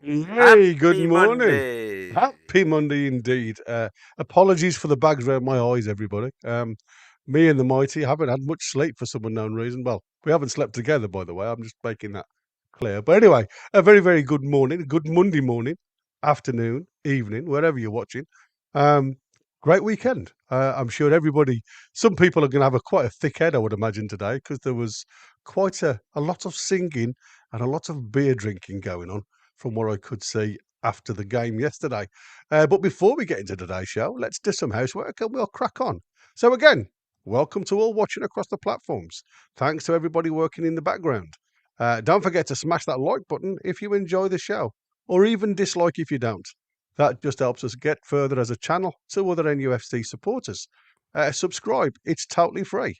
Hey, good Happy morning. Monday. Happy Monday indeed. Apologies for the bags around my eyes, everybody. Me and the mighty haven't had much sleep for some unknown reason. Well, we haven't slept together, by the way. I'm just making that clear. But anyway, a very, very good morning, a good Monday morning, afternoon, evening, wherever you're watching. Um, Great weekend. I'm sure everybody, some people are going to have quite a thick head, I would imagine, today, because there was quite a lot of singing and a lot of beer drinking going on from what I could see after the game yesterday. But before we get into today's show, let's do some housework and we'll crack on. So, again, welcome to all watching across the platforms. Thanks to everybody working in the background. Don't forget to smash that like button if you enjoy the show, or even dislike if you don't. That just helps us get further as a channel to other NUFC supporters. Subscribe, it's totally free.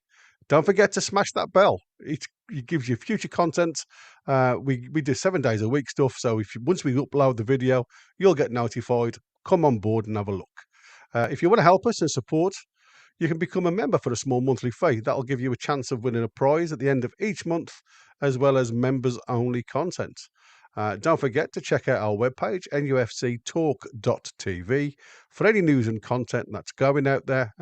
Don't forget to smash that bell. It gives you future content. We do 7 days a week stuff. So once we upload the video, you'll get notified. Come on board and have a look. If you want to help us and support, you can become a member for a small monthly fee. That'll give you a chance of winning a prize at the end of each month, as well as members only content. Don't forget to check out our webpage, nufctalk.tv, for any news and content that's going out there.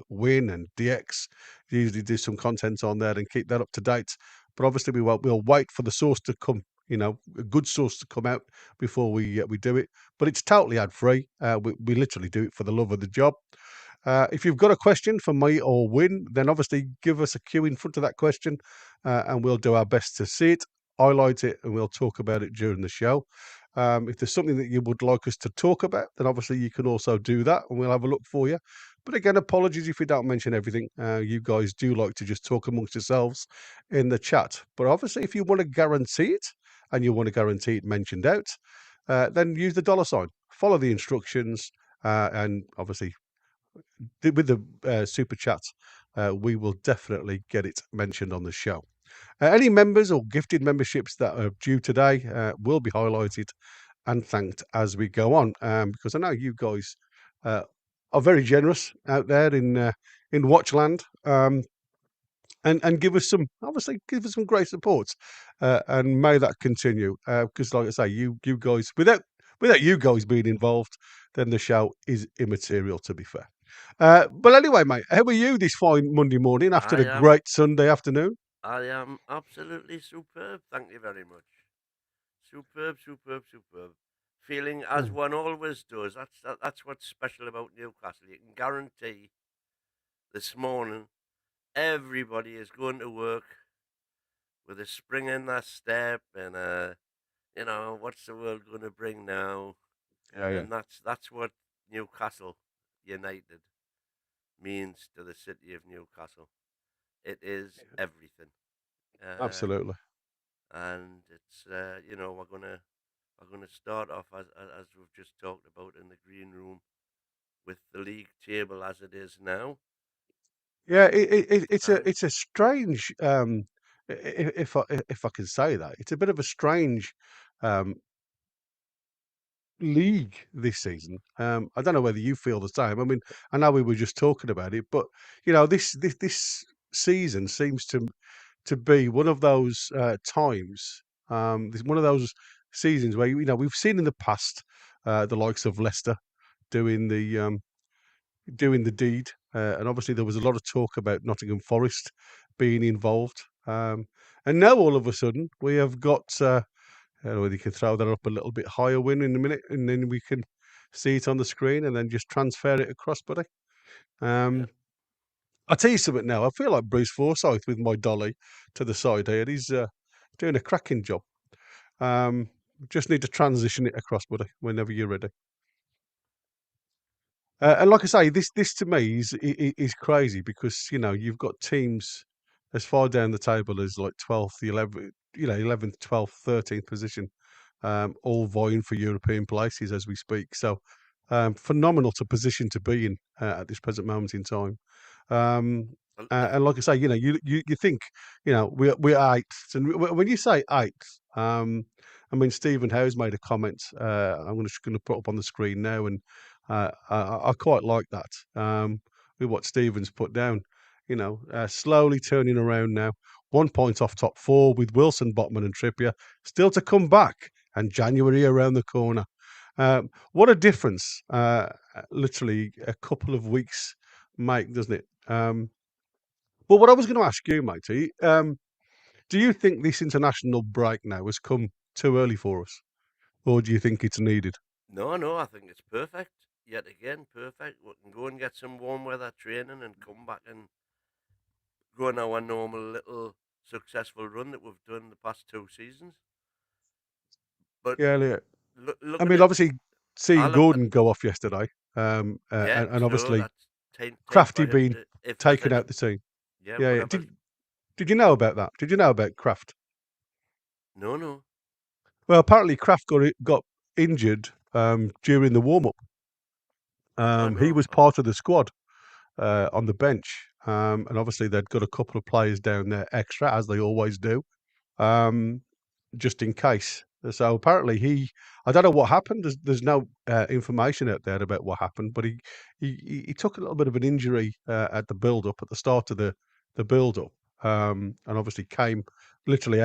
Win and DX usually do some content on there and keep that up to date. But obviously, we'll wait for the source to come. A good source to come out before we do it. But it's totally ad free. We literally do it for the love of the job. If you've got a question for me or Win, then obviously give us a cue in front of that question, and we'll do our best to see it, highlight it, and we'll talk about it during the show. If there's something that you would like us to talk about, then obviously you can also do that, and we'll have a look for you. But again, apologies if we don't mention everything. You guys do like to just talk amongst yourselves in the chat. But obviously, if you want to guarantee it, and you want to guarantee it mentioned out, then use the dollar sign. Follow the instructions, and obviously with the super chat, we will definitely get it mentioned on the show. Any members or gifted memberships that are due today will be highlighted and thanked as we go on, because I know you guys are very generous out there in Watchland, and give us some great support, and may that continue. Because, like I say, you guys, without you guys being involved, then the show is immaterial. To be fair. But anyway, mate, how are you this fine Monday morning after I a am great Sunday afternoon? I am absolutely superb. Thank you very much. Superb, superb, superb. Feeling as Mm. one always does. That's what's special about Newcastle. You can guarantee this morning everybody is going to work with a spring in their step and what's the world going to bring now? Yeah, yeah, And that's what Newcastle United means to the city of Newcastle. It is everything. Uh, absolutely. and it's we're gonna start off as we've just talked about in the green room with the league table as it is now. Yeah, it's a And it's a strange, if I can say that, it's a bit of a strange um, league this season. I don't know whether you feel the same. I mean, I know we were just talking about it, but this season seems to be one of those times. One of those seasons where we've seen in the past the likes of Leicester doing the deed, and obviously there was a lot of talk about Nottingham Forest being involved. And now all of a sudden we have got. I don't know whether you can throw that up a little bit higher, Win, in a minute, and then we can see it on the screen, and then just transfer it across, buddy. yeah, Um, I'll tell you something now. I feel like Bruce Forsyth with my dolly to the side here. He's doing a cracking job. Um, just need to transition it across, buddy, whenever you're ready. And like I say, this to me is crazy because you've got teams as far down the table as like 12th, 11th, 11th, 12th, 13th position, all vying for European places as we speak. So phenomenal to position to be in at this present moment in time. Um, well, and like I say, you think we're eighth, and when you say eighth, I mean Stephen Howe's made a comment. I'm just going to put up on the screen now, and I quite like that. With what Stevens put down, slowly turning around now. 1 point off top four with Wilson, Botman, and Trippier still to come back and January around the corner. What a difference literally a couple of weeks make, doesn't it? But what I was going to ask you, matey, do you think this international break now has come too early for us, or do you think it's needed? No, no, I think it's perfect. Yet again, perfect. We can go and get some warm weather training and come back and go on our normal little successful run that we've done the past 2 seasons. But Yeah, yeah. I looking mean, at, obviously, seeing I look at, Gordon go off yesterday, yeah, and so obviously that's team for Crafty being if there's taken any, out the team. yeah, Yeah, yeah. whatever. Did you know about that? Did you know about Kraft? No, no, Well, apparently Kraft got injured during the warm up. no, He no. was part of the squad on the bench, and obviously they'd got a couple of players down there extra, as they always do, um, just in case. So apparently I don't know what happened. There's no information out there about what happened, but he took a little bit of an injury at the build up at the start of the build up, and obviously came literally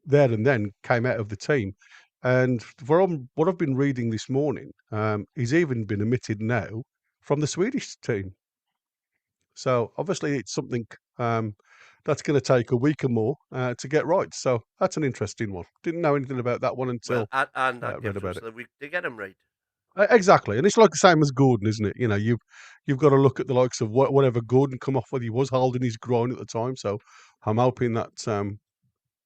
there and then came out of the team. And from what I've been reading this morning, he's even been omitted now from the Swedish team. So obviously it's something that's going to take a week or more to get right. So that's an interesting one. Didn't know anything about that one Well, until and that read gives about us it. the week to get him right. Exactly, and it's like the same as Gordon, isn't it? You know, you've got to look at the likes of whatever Gordon come off with. He was holding his groin at the time, so I'm hoping that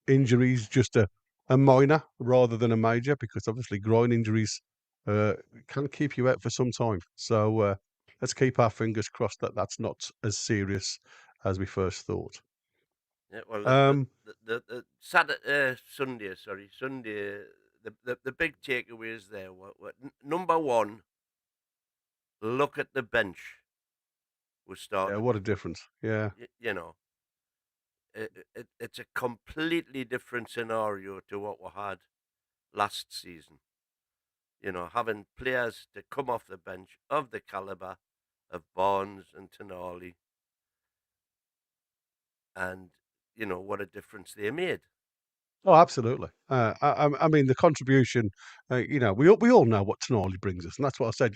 injuries just a minor rather than a major, because obviously groin injuries uh, can keep you out for some time. So let's keep our fingers crossed that that's not as serious as we first thought. Yeah, well, Um, the Saturday, Sunday, sorry, Sunday, the big takeaways there were number one, look at the bench we yeah, started what a with. difference. Yeah. You know, it's a completely different scenario to what we had last season. You know, having players to come off the bench of the caliber of Barnes and Tonali, and what a difference they made. Oh, absolutely. I mean, the contribution. We all know what Tonali brings us, and that's what I said.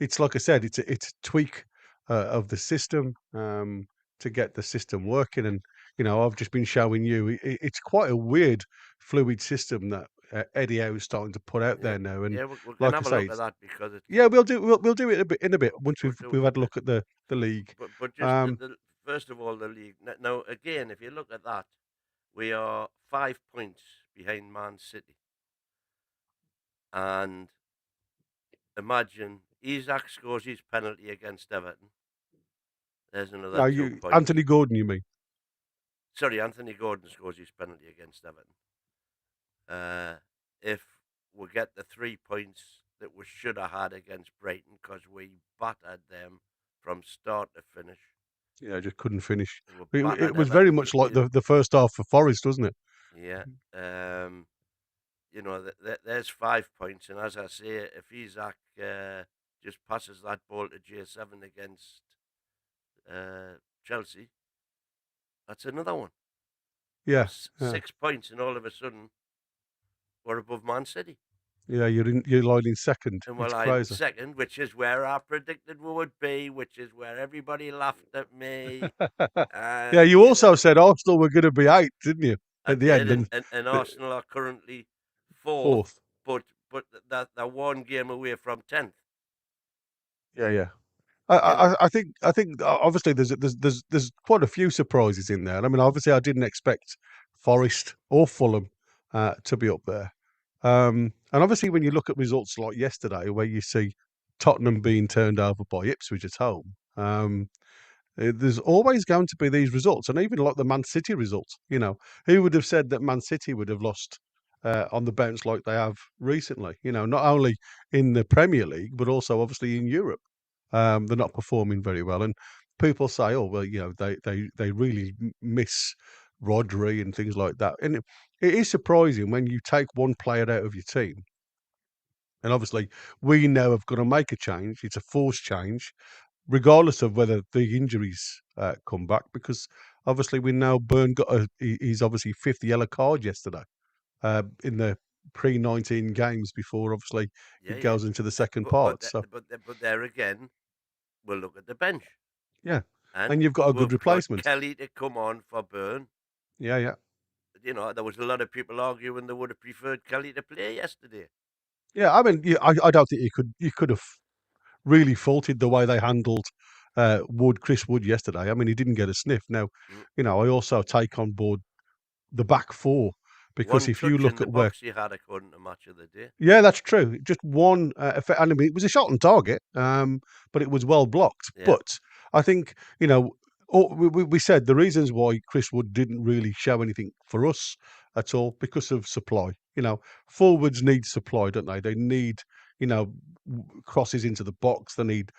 It's like I said, it's a tweak of the system to get the system working, and I've just been showing you. It's quite a weird, fluid system that Eddie Howe is starting to put out Yeah, there now, and yeah, we can like I have a say, look at that because it's yeah, we'll do it in a bit once we'll we've do had a look at the league. but just Um, first of all the league. Now again, if you look at that, we are 5 points behind Man City, and imagine Isaac scores his penalty against Everton. There's another no, two you points. Anthony Gordon, you mean? Sorry, Anthony Gordon scores his penalty against Everton. If we get the 3 points that we should have had against Brighton because we battered them from start to finish. Yeah, just couldn't finish. We It battered was very Everton. much like the first half for Forest, wasn't it? Yeah. Um, there's 5 points, and as I say, if Isaac just passes that ball to J7 against Chelsea, that's another one. So Yeah, yeah, 6 points, and all of a sudden we're above Man City. yeah. You're lying in second. And we're It's lying in crazy. second, which is where I predicted we would be, which is where everybody laughed at me. Yeah, And, you also said Arsenal were going to be 8, didn't you? I At the did. end, And, and and, and the Arsenal are currently fourth, fourth. but they're one game away from 10th, Yeah, yeah. you know. I think obviously there's quite a few surprises in there. I mean, obviously I didn't expect Forest or Fulham to be up there. And obviously when you look at results like yesterday, where you see Tottenham being turned over by Ipswich at home, there's always going to be these results, and even like the Man City results. Who would have said that Man City would have lost on the bounce like they have recently? Not only in the Premier League but also obviously in Europe. They're not performing very well, and people say, "Oh, well, they really miss Rodri and things like that." And it is surprising when you take one player out of your team, and obviously we now have got to make a change. It's a forced change, regardless of whether the injuries come back, because obviously we know Byrne got his obviously fifth yellow card yesterday in the pre-19 games before obviously Yeah, it yeah. goes into the second But part. So there again, we'll look at the bench, yeah, and and you've got a good we've got replacement. Kelly to come on for Burn. Yeah, yeah. There was a lot of people arguing they would have preferred Kelly to play yesterday. Yeah, I mean, I don't think you could have really faulted the way they handled Chris Wood yesterday. I mean, he didn't get a sniff. Now, Mm. I also take on board the back four because One if you touch in look the at where, box he had according to Match of the Day. yeah, that's true. Just one, and I mean, it was a shot on target, but it was well blocked. Yeah. But I think we said the reasons why Chris Wood didn't really show anything for us at all because of supply. Forwards need supply, don't they? They need crosses into the box. They need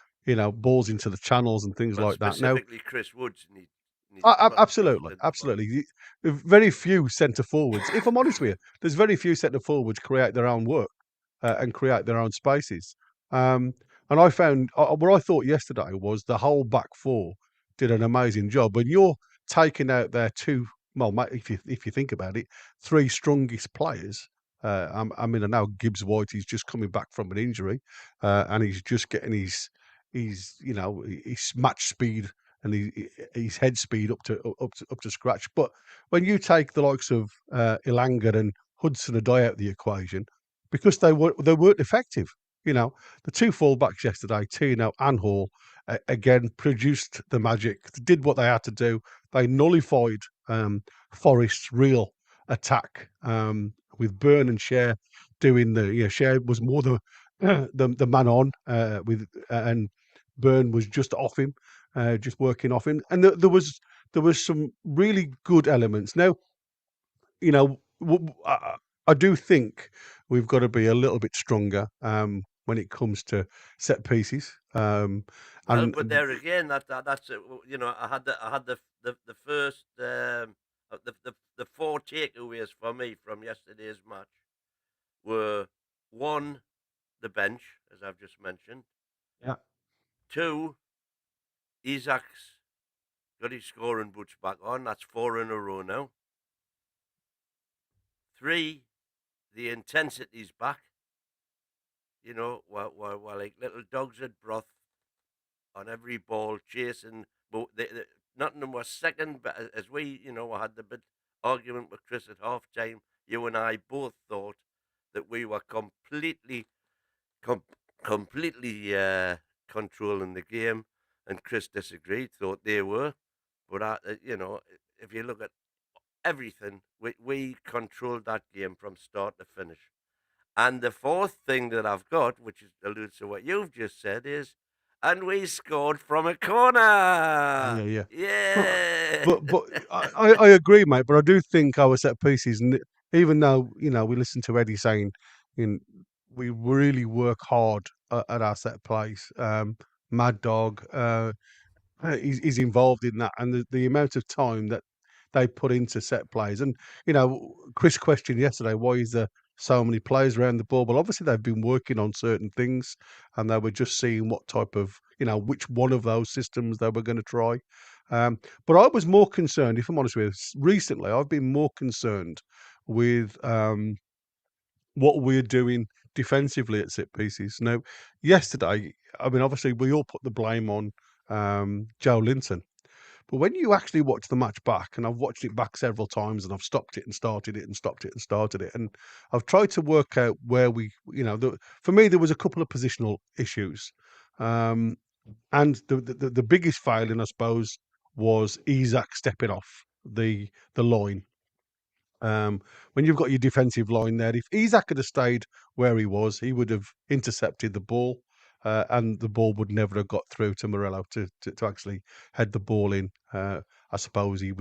balls into the channels and things Well, like that. Now, specifically Chris Woods needs crossed Absolutely, into the box. absolutely. Very few centre forwards. If I'm honest with you, there's very few centre forwards create their own work and create their own spaces. Um, and I found what I thought yesterday was the whole back four did an amazing job. When you're taking out their two, well, if you think about it, three strongest players. I mean, I know Gibbs White is just coming back from an injury, and he's just getting his match speed and his head speed up to scratch. But when you take the likes of Ilanga and Hudson-Odoi out of the equation, because they weren't effective. The two fullbacks yesterday, Tino and Hall, again produced the magic, did what they had to do. They nullified Forest's real attack with Burn and Share doing Share was more the man on and Burn was just off him, just working off him, and there was some really good elements. Now, I do think we've got to be a little bit stronger when it comes to set pieces. Well, And but there again, that's I had the first the four takeaways for me from yesterday's match were: one, the bench, as I've just mentioned; yeah, two, Isaac's got his scoring boots back on. That's four in a row now. Three, the intensity's back. While like little dogs at broth on every ball, chasing. But Nottingham was second, but as we, had the bit argument with Chris at half time, you and I both thought that we were com- completely controlling the game, and Chris disagreed, thought they were. But, if you look at everything, we controlled that game from start to finish. And the fourth thing that I've got, which alludes to what you've just said, is, and we scored from a yeah, corner. yeah. But Yeah. but I agree, mate. But I do think our set pieces, even though we listen to Eddie saying, you know, we really work hard at our set plays. Mad Dog, is involved in that, and the amount of time that they put into set plays. And Chris questioned yesterday, why is there so many players around the ball? Well, obviously they've been working on certain things, and they were just seeing what type of which one of those systems they were going to try. But I was more concerned, if I'm honest with you, recently I've been more concerned with what we're doing defensively at set pieces. Now, yesterday, I mean, obviously we all put the blame on Joe Linton. But when you actually watch the match back, and I've watched it back several times, and I've stopped it and started it and stopped it and started it, and I've tried to work out where for me, there was a couple of positional issues. And the biggest failing, I suppose, was Isaac stepping off the line. When you've got your defensive line there, if Isaac had have stayed where he was, he would have intercepted the ball, and the ball would never have got through to Morello to actually head the ball in. I suppose you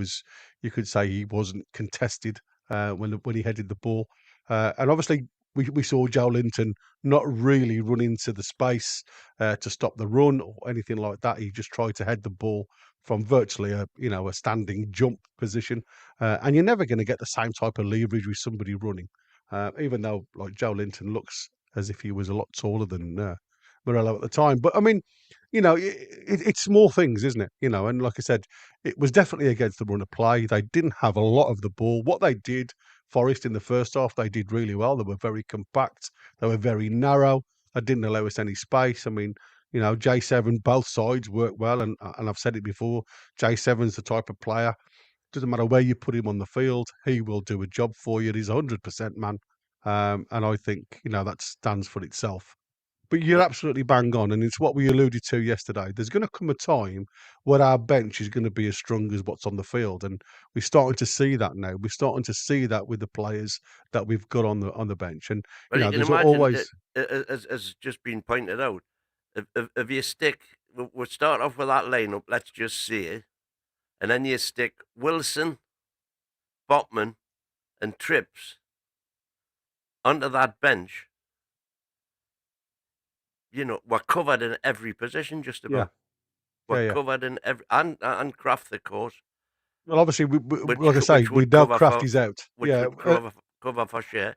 could say he wasn't contested when he headed the ball, and obviously we saw Joe Linton not really run into the space to stop the run or anything like that. He just tried to head the ball from virtually a standing jump position, and you're never going to get the same type of leverage with somebody running, even though like Joe Linton looks as if he was a lot taller than Morello at the time. But I mean, it's small things, isn't it? And like I said, it was definitely against the run of play. They didn't have a lot of the ball. What they did Forest in the first half, they did really well. They were very compact. They were very narrow. They didn't allow us any space. I mean, J7, both sides work well, and I've said it before. J7's the type of player. Doesn't matter where you put him on the field, he will do a job for you. He's 100% man, and I think that stands for itself. But you're Well, absolutely bang on, and it's what we alluded to yesterday. There's going to come a time where our bench is going to be as strong as what's on the field, and we're starting to see that now. We're starting to see that with the players that we've got on the bench, and well, you can there's imagine, always as just been pointed out, if you stick, we'll start off with that lineup. Let's just see it, and then you stick Wilson, Botman, and Trips onto that bench. We're covered in every position, just yeah, about. We're yeah. covered in every and Kraft, of course, Well, obviously, which like I say, which we would know cover Kraft for is out. which Yeah, would cover for share.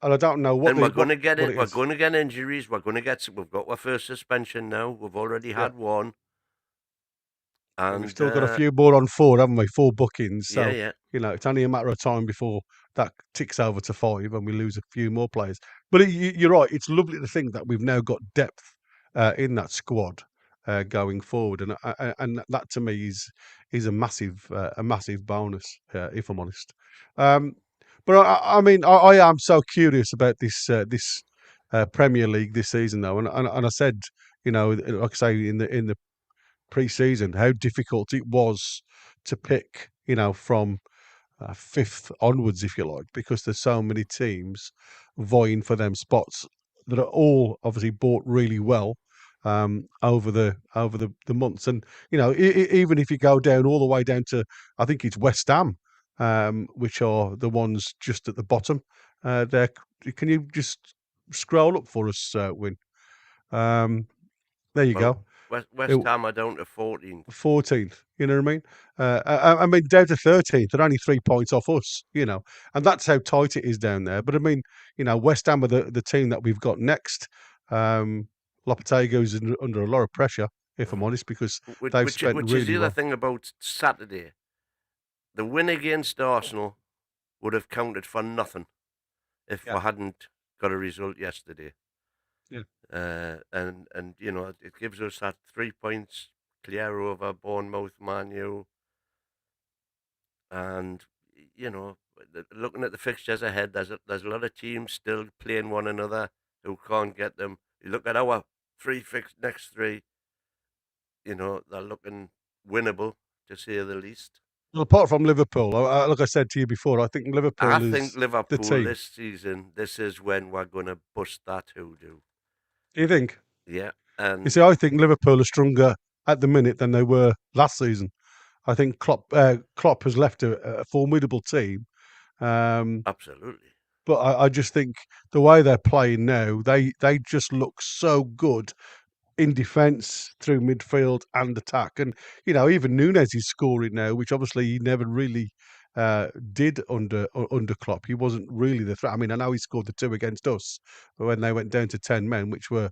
and I don't know what And the we're going to get what it. it We're is. going to get injuries. We've got our first suspension now. We've already Yeah. had one, And we've and still got a few more on 4, haven't we? 4 bookings. yeah, So, yeah. it's only a matter of time before that ticks over to 5 and we lose a few more players. But you're right. It's lovely to think that we've now got depth in that squad going forward. And that to me is a massive bonus, if I'm honest. Um, but I mean, I am so curious about this Premier League this season, though. And I said, like I say, in the pre-season, how difficult it was to pick, from fifth onwards, if you like, because there's so many teams vying for them spots that are all obviously bought really well over the months. And even if you go down all the way down to, I think it's West Ham, which are the ones just at the bottom. There, can you just scroll up for us, Win? Um, there you Well, go. West Ham are down to 14th. 14th, you know what I mean? I mean, down to 13th, they're only 3 points off us, and that's how tight it is down there. But I mean, West Ham are the team that we've got next. Lopetegui's under a lot of pressure, if I'm honest, because Which, they've which spent which is really the other well. thing about Saturday. The win against Arsenal would have counted for nothing if Yeah, we hadn't got a result yesterday. yeah. And it gives us that 3 points clear over Bournemouth, Man U, and looking at the fixtures ahead, there's a lot of teams still playing one another who can't get them. You look at our next three, they're looking winnable to say the least. Well, apart from Liverpool, like I said to you before, I think I Liverpool think is the Liverpool team. this season, this is when we're going to bust that hoodoo. Do you think? Yeah, You and see, I think Liverpool are stronger at the minute than they were last season. I think Klopp has left a formidable team. Um, absolutely. But I just think the way they're playing now, they just look so good in defence, through midfield and attack. And, even Nunes is scoring now, which obviously he never really did under Klopp. He wasn't really the threat. I mean, I know he scored the 2 against us when they went down to 10 men, which were,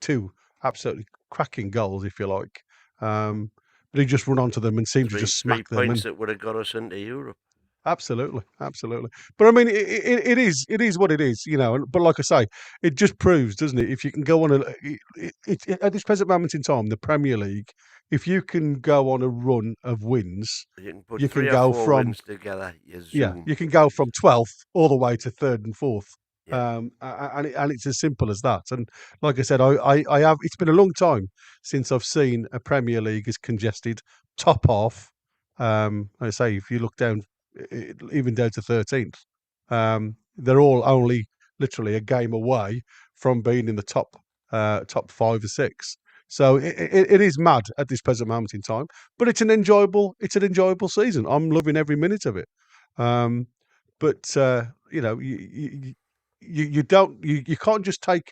2 absolutely cracking goals, if you like. But he just run onto them and seemed to Three just three smack them. points And that would have got us into Europe. absolutely, absolutely. But I mean, it is what it is, But like I say, it just proves, doesn't it? If you can go on at this present moment in time, the Premier League, if you can go on a run of wins, You can put you can three or go four from wins together, you yeah, zoom. you can go from 12th all the way to third and fourth. Yeah. And it's as simple as that. And like I said, I have. It's been a long time since I've seen a Premier League as congested. Top half, I say, if you look down, even down to 13th, they're all only literally a game away from being in the top 5 or 6. So it is mad at this present moment in time, but it's an enjoyable season. I'm loving every minute of it. Um, but you don't you can't just take.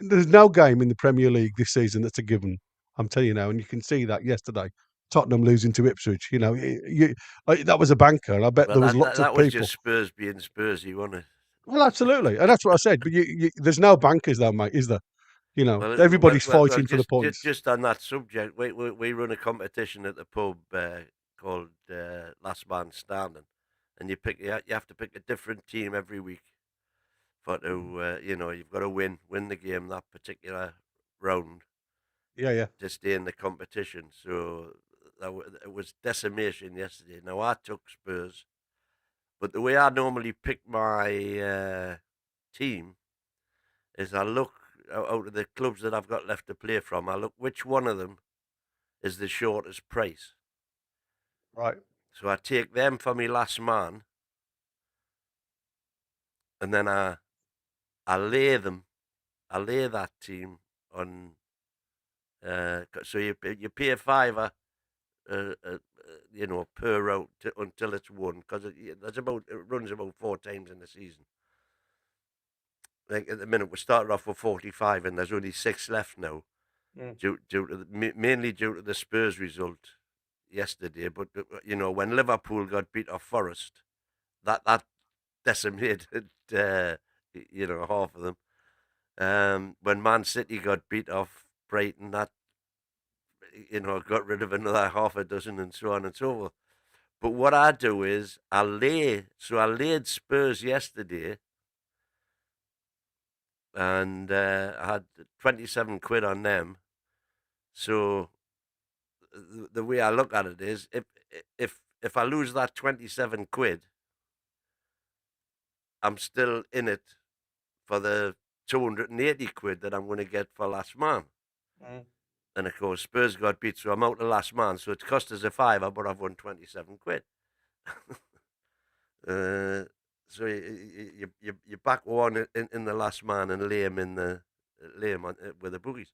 There's no game in the Premier League this season that's a given. I'm telling you now, and you can see that yesterday. Tottenham losing to Ipswich. That was a banker, and I bet Well, there was that, that, lots of that was people. just Spurs being Spursy, wasn't it? Well, absolutely, and that's what I said. But there's no bankers, though, mate, is there? Everybody's fighting for the Just points. just on that subject, we run a competition at the pub called Last Man Standing, and you have to pick a different team every week for Mhm. you've got to win the game that particular round Yeah, yeah. to stay in the competition. So it was decimation yesterday. Now I took Spurs, but the way I normally pick my team is I look out of the clubs that I've got left to play from. I look which one of them is the shortest price. Right. So I take them for my last man, and then I lay them. I lay that team on. So you pay a fiver, per route until it's won because it runs about 4 times in the season. Like at the minute, we started off with 45, and there's only 6 left now, Mm. due to mainly due to the Spurs result yesterday. But when Liverpool got beat off Forest, that decimated half of them. When Man City got beat off Brighton, that got rid of another half a dozen, and so on and so forth. But what I do is I laid Spurs yesterday, and I had 27 quid on them. So the way I look at it is, if I lose that 27 quid, I'm still in it for the 280 quid that I'm going to get for last man. Mm. And of course, Spurs got beat, so I'm out the last man. So it's cost us a fiver, but I've won 27 quid. uh, so you back one in the last man and lay him on, with the boogies.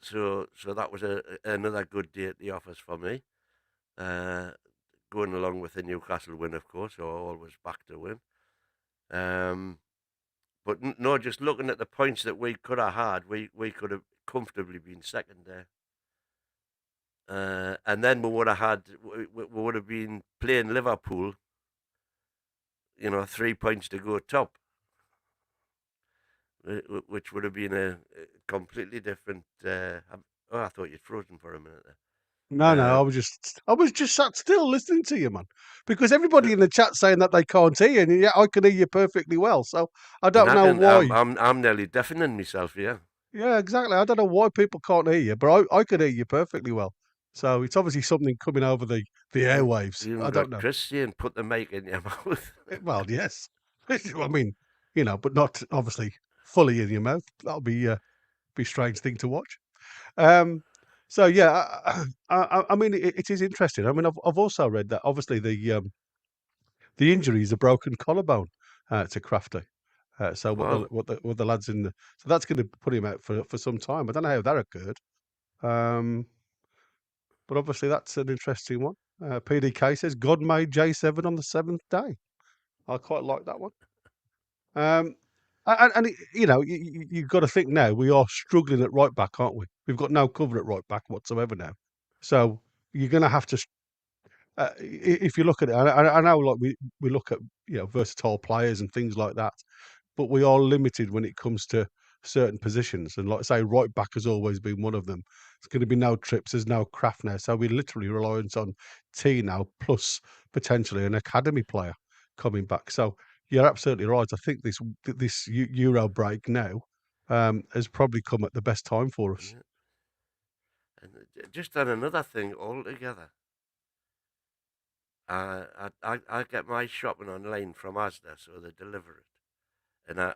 So that was another good day at the office for me. Uh, Going along with the Newcastle win, of course, so always back to win. But no, just looking at the points that we could have had, we could have comfortably been second there. And then we would have been playing Liverpool, 3 points to go top, which would have been a completely different. Oh, I thought you'd frozen for a minute No, no, there. I was just sat still listening to you, man, because everybody in the chat saying that they can't hear you, and yeah, I can hear you perfectly well. So I And don't know why. I'm nearly deafening myself here. Yeah, exactly. I don't know why people can't hear you, but I could hear you perfectly well. So it's obviously something coming over the You airwaves. you even I don't got know. Chris saying put the mic in your mouth. Well, yes. I mean, but not obviously fully in your mouth. That'll be a strange thing to watch. Um, so yeah, I mean, it is interesting. I mean, I've also read that obviously the injury is a broken collarbone to Crafty. So Oh, what the lads in the so that's going to put him out for some time. I don't know how that occurred. Um, but obviously that's an interesting one. PDK says God made J7 on the seventh day. I quite like that one. Um, you've got to think now we are struggling at right back, aren't we? We've got no cover at right back whatsoever now. So you're going to have to, if you look at it, I know like we look at versatile players and things like that, but we are limited when it comes to certain positions. And like I say, right back has always been one of them. It's going to be no trips, there's no craft now. So we're literally reliant on T now, plus potentially an academy player coming back. So you're absolutely right. I think this Euro break now has probably come at the best time for us. yeah. And just on another thing altogether, I get my shopping online from Asda, so they deliver it. And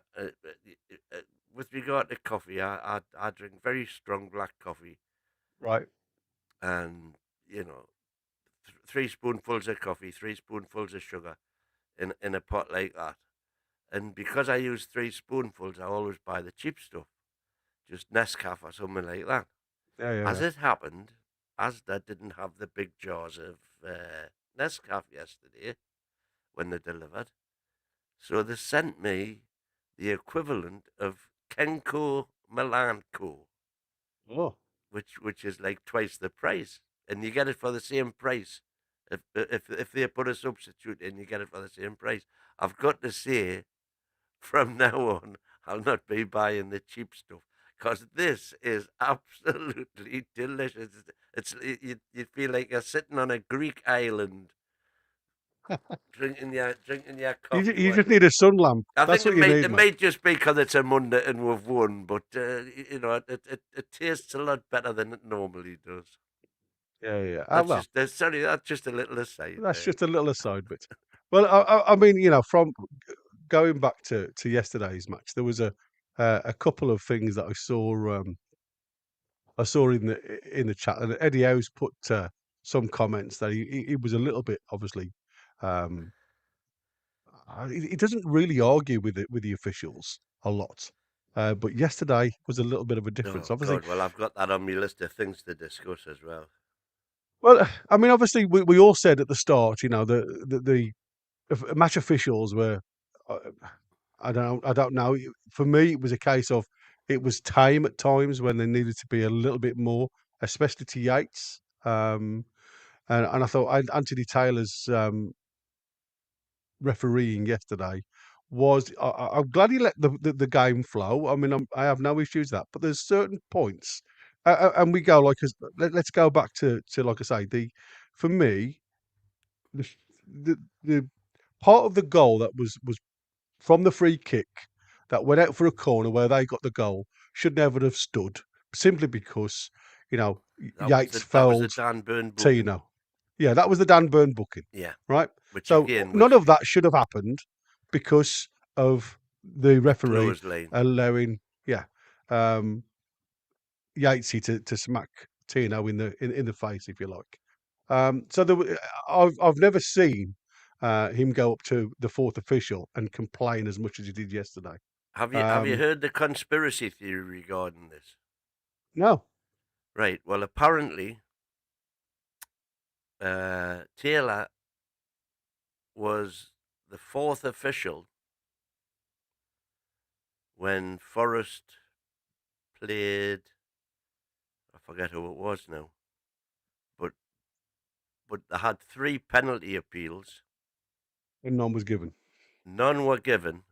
with regard to coffee, I drink very strong black coffee, Right. and three spoonfuls of coffee, 3 spoonfuls of sugar in a pot like that. And because I use 3 spoonfuls, I always buy the cheap stuff, just Nescafe or something like that. Yeah, yeah, As yeah. it happened, Asda didn't have the big jars of Nescafe yesterday when they delivered, so they sent me the equivalent of Kenko Milanko, Oh, which is like twice the price, and you get it for the same price. If they put a substitute in, you get it for the same price. I've got to say, from now on, I'll not be buying the cheap stuff because this is absolutely delicious. You feel like you're sitting on a Greek island drinking your You, coffee. you What? just need a sun lamp. I That's think what you need, it mate. may just be because it's a Monday and we've won, but it tastes a lot better than it normally does. Yeah, yeah. That's Well, just sorry, that's just a little aside that's there. just a little aside bit. Well, I mean, from going back to yesterday's match, there was a couple of things that I saw in the chat, and Eddie Howe's put some comments that he was a little bit obviously. Um, he doesn't really argue with the officials a lot, but yesterday was a little bit of a difference. Oh Obviously, God, well I've got that on my list of things to discuss as well. well, I mean, obviously we all said at the start, the match officials were. Uh, I don't know. For me, it was a case of it was tame at times when they needed to be a little bit more, especially to Yates. And I thought Anthony Taylor's refereeing yesterday was. I'm glad he let the game flow. I mean, I have no issues with that, but there's certain points, and we go like, let's go back to like I say, for me, the the part of the goal that was from the free kick that went out for a corner where they got the goal should never have stood simply because Yates That was a fouled Dan Burn booking. Tino. Yeah, that was the Dan Burn booking, Yeah, right? which So again none was of that should have happened because of the a referee clothesline. allowing, yeah, um, Yatesy to smack Tino in the face, if you like. So I've never seen him go up to the fourth official and complain as much as he did yesterday. Have you Um, heard the conspiracy theory regarding this? no, Right. Well, apparently, Taylor was the fourth official when Forrest played. I forget who it was now, but they had three penalty appeals. and none was given. None were given,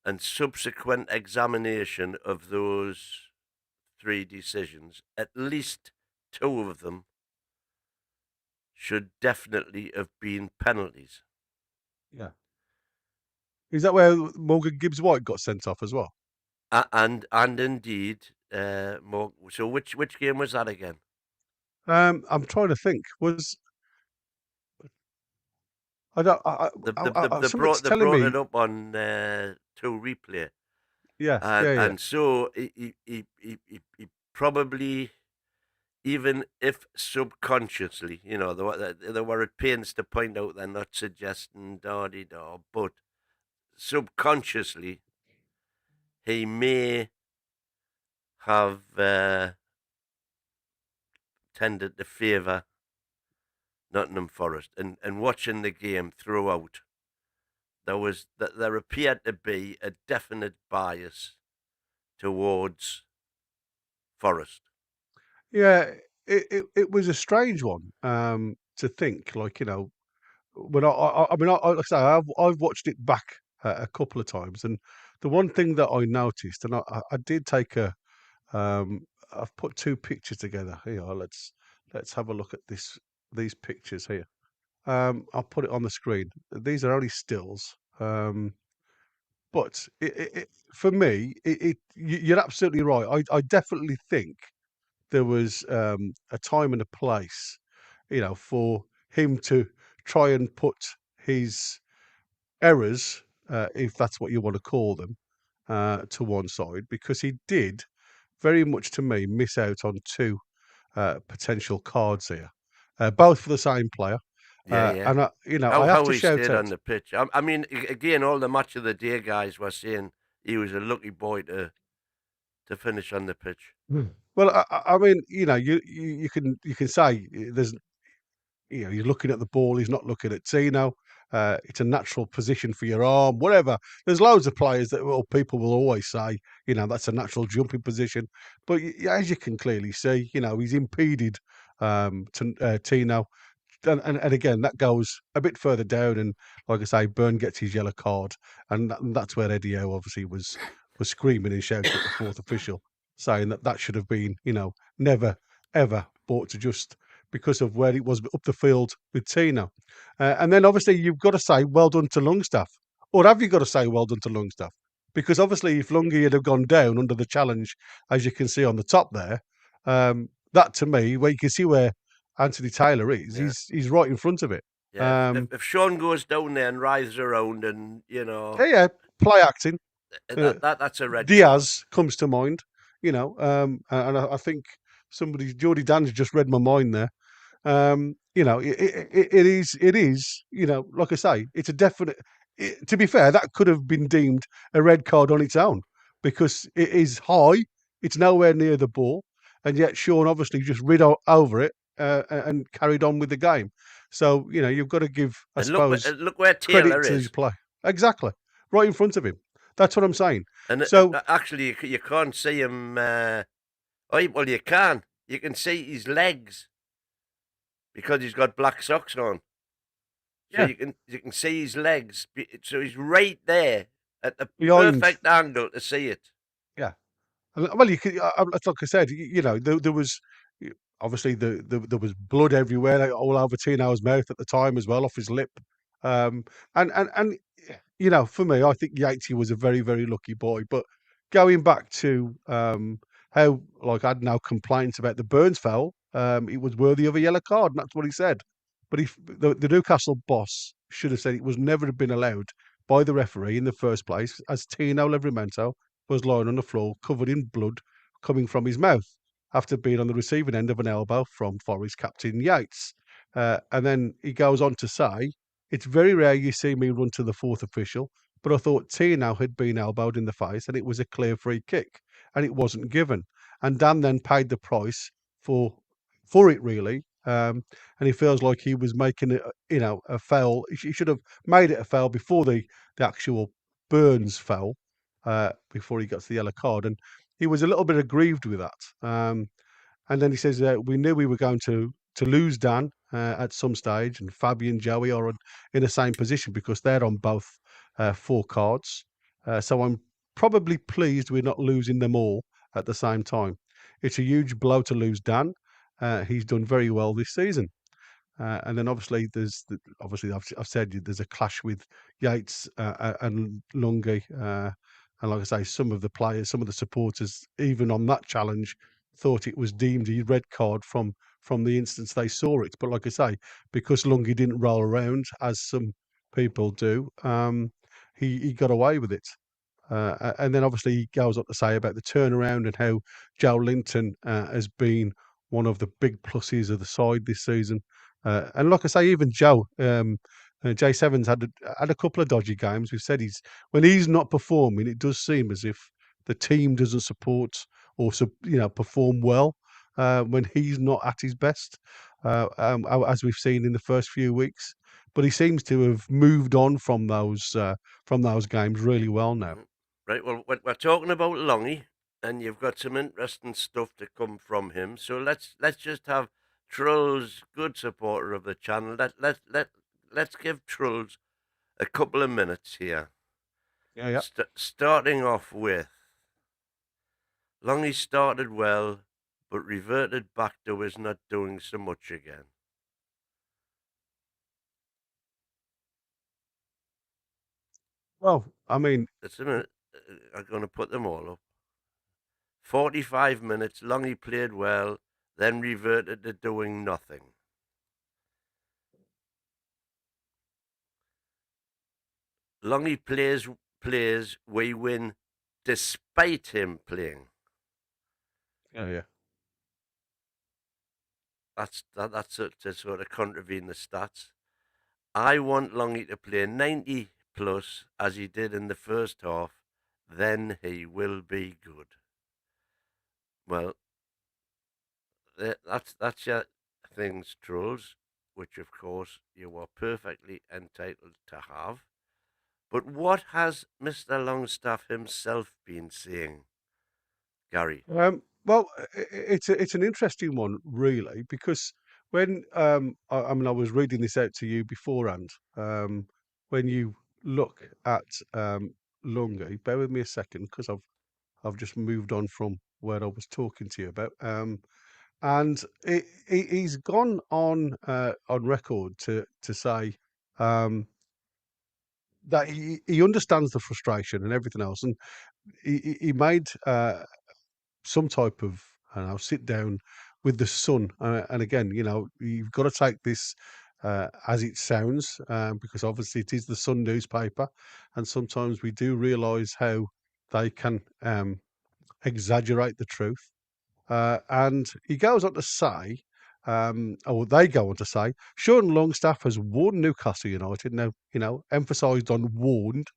and subsequent examination of those three decisions, at least two of them should definitely have been penalties. Yeah. Is that where Morgan Gibbs White got sent off as well? And indeed, more. So which game was that again? I'm trying to think. Was I don't something's They telling brought me. it up on two replay, Yes, and yeah, yeah, so he probably, even if subconsciously, they were at pains to point out they're not suggesting da da, but subconsciously he may have tended to favour Nottingham Forest, and watching the game throughout, there appeared to be a definite bias towards Forest. yeah. It was a strange one to think like when I mean like I say I've watched it back a couple of times, and the one thing that I noticed, and I did take I've put two pictures together here. Let's have a look at these pictures here. I'll put it on the screen. These are only stills. But for me, you're absolutely right. I definitely think there was a time and a place, for him to try and put his errors, if that's what you want to call them, to one side, because he did very much to me miss out on two potential cards here, both for the same player. Yeah, yeah. And I have How to he shout stayed out. on the pitch. I mean, again, all the match of the day guys were saying he was a lucky boy to finish on the pitch. Well, I mean, you can say there's you're looking at the ball, he's not looking at Tino. It's a natural position for your arm, whatever. There's loads of players that people will always say, that's a natural jumping position. But as you can clearly see, he's impeded Tino. And again, that goes a bit further down. And like I say, Byrne gets his yellow card. And that's where Eddie Howe obviously was screaming and shouting at the fourth official, saying that should have been, never, ever brought to just because of where it was up the field with Tino. And then obviously you've got to say well done to Longstaff, or have you got to say well done to Longstaff? Because obviously if Lungy had have gone down under the challenge, as you can see on the top there, that to me, where you can see where Anthony Taylor is, Yeah. he's right in front of it. Yeah, if Sean goes down there and writhes around and, Yeah, play acting. Uh, that's a red card. Diaz comes to mind, and I think somebody, Geordie Dan's just read my mind there. It is, like I say, it's a definite. To be fair, that could have been deemed a red card on its own because it is high. It's nowhere near the ball, and yet Sean obviously just over it and carried on with the game. So you've got to give, I And look, suppose, look where credit Taylor to his is. play. Exactly, right in front of him. That's what I'm saying. And So actually, you can't see him. Well, you can. You can see his legs because he's got black socks on. So yeah, you can see his legs. So he's right there at the behind, perfect angle to see it. yeah. Well, you could, like I said, there was obviously there was blood everywhere, like, all over Tino's mouth at the time as well, off his lip. Um, and for me, I think Yatesy was a very very lucky boy. But going back to how, like, I'd now complaints about the Burns foul, it was worthy of a yellow card, and that's what he said. But if the Newcastle boss should have said it was never been allowed by the referee in the first place, as Tino Livramento was lying on the floor covered in blood coming from his mouth after being on the receiving end of an elbow from Forest captain Yates. And then he goes on to say, it's very rare you see me run to the fourth official, but I thought Tino had been elbowed in the face and it was a clear free kick and it wasn't given. And Dan then paid the price for it really. And he feels like he was making it, a foul. He should have made it a foul before the actual Burns foul, before he got to the yellow card, and he was a little bit aggrieved with that. And then he says, "We knew we were going to lose Dan at some stage, and Fabi and Joey are in the same position because they're on both four cards. So I'm probably pleased we're not losing them all at the same time. It's a huge blow to lose Dan. He's done very well this season." And then obviously obviously I've said there's a clash with Yates and Lungi, and like I say, some of the players, some of the supporters, even on that challenge, thought it was deemed a red card from the instance they saw it. But like I say, because Lungi didn't roll around as some people do, he got away with it. And then obviously he goes on to say about the turnaround and how Joe Linton has been one of the big pluses of the side this season. And like I say, even Joe, Jay Sevens had a couple of dodgy games. We've said when he's not performing, it does seem as if the team doesn't support or perform well when he's not at his best, as we've seen in the first few weeks. But he seems to have moved on from those games really well now. Mhm. Right. Well, we're talking about Longy, and you've got some interesting stuff to come from him. So let's just have Trulls, good supporter of the channel. Let's give Trulls a couple of minutes here. Yeah, yeah. Starting off with Longy started well, but reverted back to his not doing so much again. Well, I mean, Just a minute. I'm going to put them all up. 45 minutes, Longy played well, then reverted to doing nothing. Longy plays we win despite him playing. yeah, yeah. That's to sort of contravene the stats. I want Longy to play 90 plus as he did in the first half, then he will be good. Well, that's your things, trolls, which of course you are perfectly entitled to have. But what has Mr. Longstaff himself been saying, Gary? Well, it's an interesting one, really, because when I mean, I was reading this out to you beforehand. When you look at Lungi, bear with me a second because I've just moved on from where I was talking to you about. And he's gone on record to say um, that he understands the frustration and everything else, and he made some type of, I don't know, sit down with the Sun. And again, you've got to take this as it sounds, because obviously it is the Sun newspaper, and sometimes we do realise how they can exaggerate the truth. And he goes on to say, or they go on to say, Sean Longstaff has warned Newcastle United, now, emphasised on warned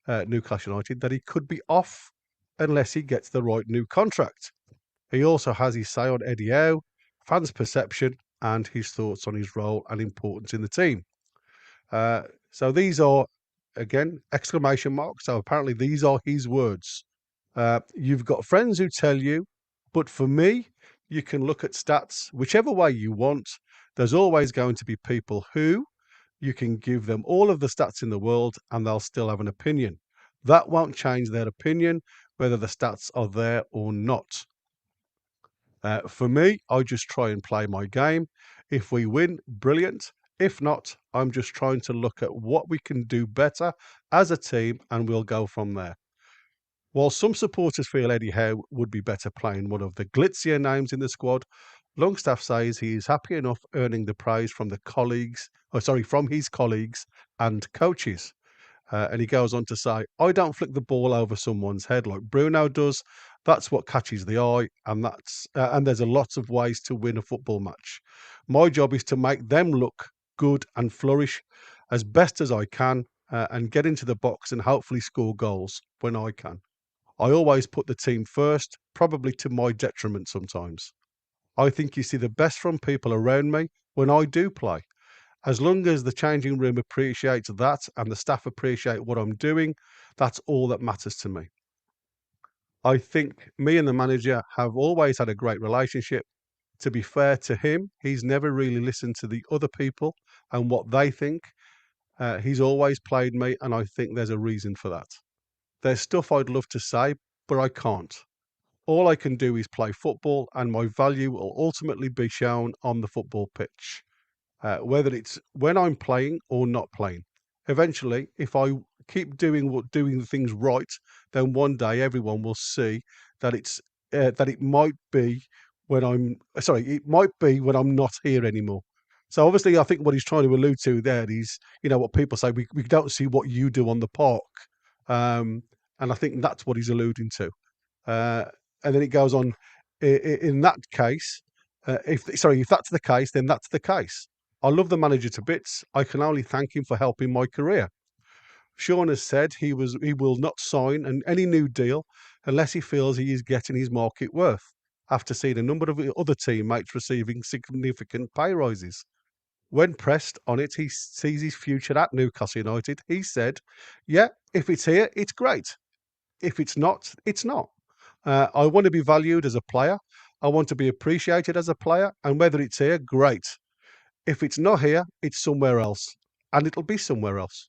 Newcastle United, that he could be off unless he gets the right new contract. He also has his say on Eddie Howe, fans' perception, and his thoughts on his role and importance in the team. So these are, again, exclamation marks. So apparently these are his words. You've got friends who tell you, but for me, you can look at stats whichever way you want. There's always going to be people who you can give them all of the stats in the world and they'll still have an opinion. That won't change their opinion, whether the stats are there or not. For me, I just try and play my game. If we win, brilliant. If not, I'm just trying to look at what we can do better as a team and we'll go from there. While some supporters feel Eddie Howe would be better playing one of the glitzier names in the squad, Longstaff says he is happy enough earning the praise from from his colleagues and coaches. And he goes on to say, I don't flick the ball over someone's head like Bruno does. That's what catches the eye, and there's a lot of ways to win a football match. My job is to make them look good and flourish as best as I can, and get into the box and hopefully score goals when I can. I always put the team first, probably to my detriment sometimes. I think you see the best from people around me when I do play. As long as the changing room appreciates that and the staff appreciate what I'm doing, that's all that matters to me. I think me and the manager have always had a great relationship. To be fair to him, he's never really listened to the other people and what they think. He's always played me, and I think there's a reason for that. There's stuff I'd love to say, but I can't. All I can do is play football, and my value will ultimately be shown on the football pitch, whether it's when I'm playing or not playing. Eventually, if I keep doing the things right, then one day everyone will see that it might be it might be when I'm not here anymore. So obviously, I think what he's trying to allude to there is, what people say, we don't see what you do on the park, um, and I think that's what he's alluding to. Uh, and then it goes on. In that case, if that's the case, then that's the case. I love the manager to bits. I can only thank him for helping my career. Sean has said he will not sign any new deal unless he feels he is getting his market worth, after seeing a number of other teammates receiving significant pay rises. When pressed on it, he sees his future at Newcastle United. He said, yeah, if it's here, it's great. If it's not, it's not. I want to be valued as a player. I want to be appreciated as a player. And whether it's here, great. If it's not here, it's somewhere else. And it'll be somewhere else.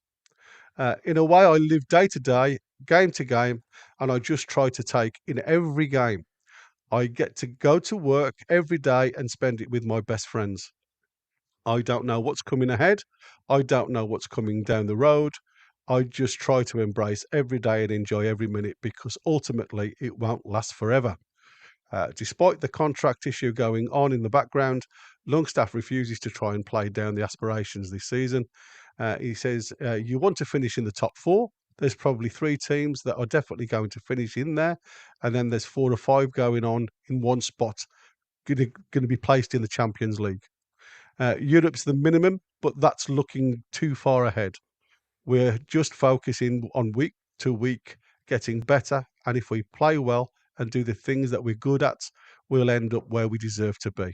In a way, I live day to day, game to game, and I just try to take in every game. I get to go to work every day and spend it with my best friends. I don't know what's coming ahead. I don't know what's coming down the road. I just try to embrace every day and enjoy every minute, because ultimately it won't last forever. Despite the contract issue going on in the background, Longstaff refuses to try and play down the aspirations this season. He says, you want to finish in the top four. There's probably three teams that are definitely going to finish in there. And then there's 4 or 5 going on in one spot, going to be placed in the Champions League. Europe's the minimum, but that's looking too far ahead. We're just focusing on week to week, getting better. And if we play well and do the things that we're good at, we'll end up where we deserve to be.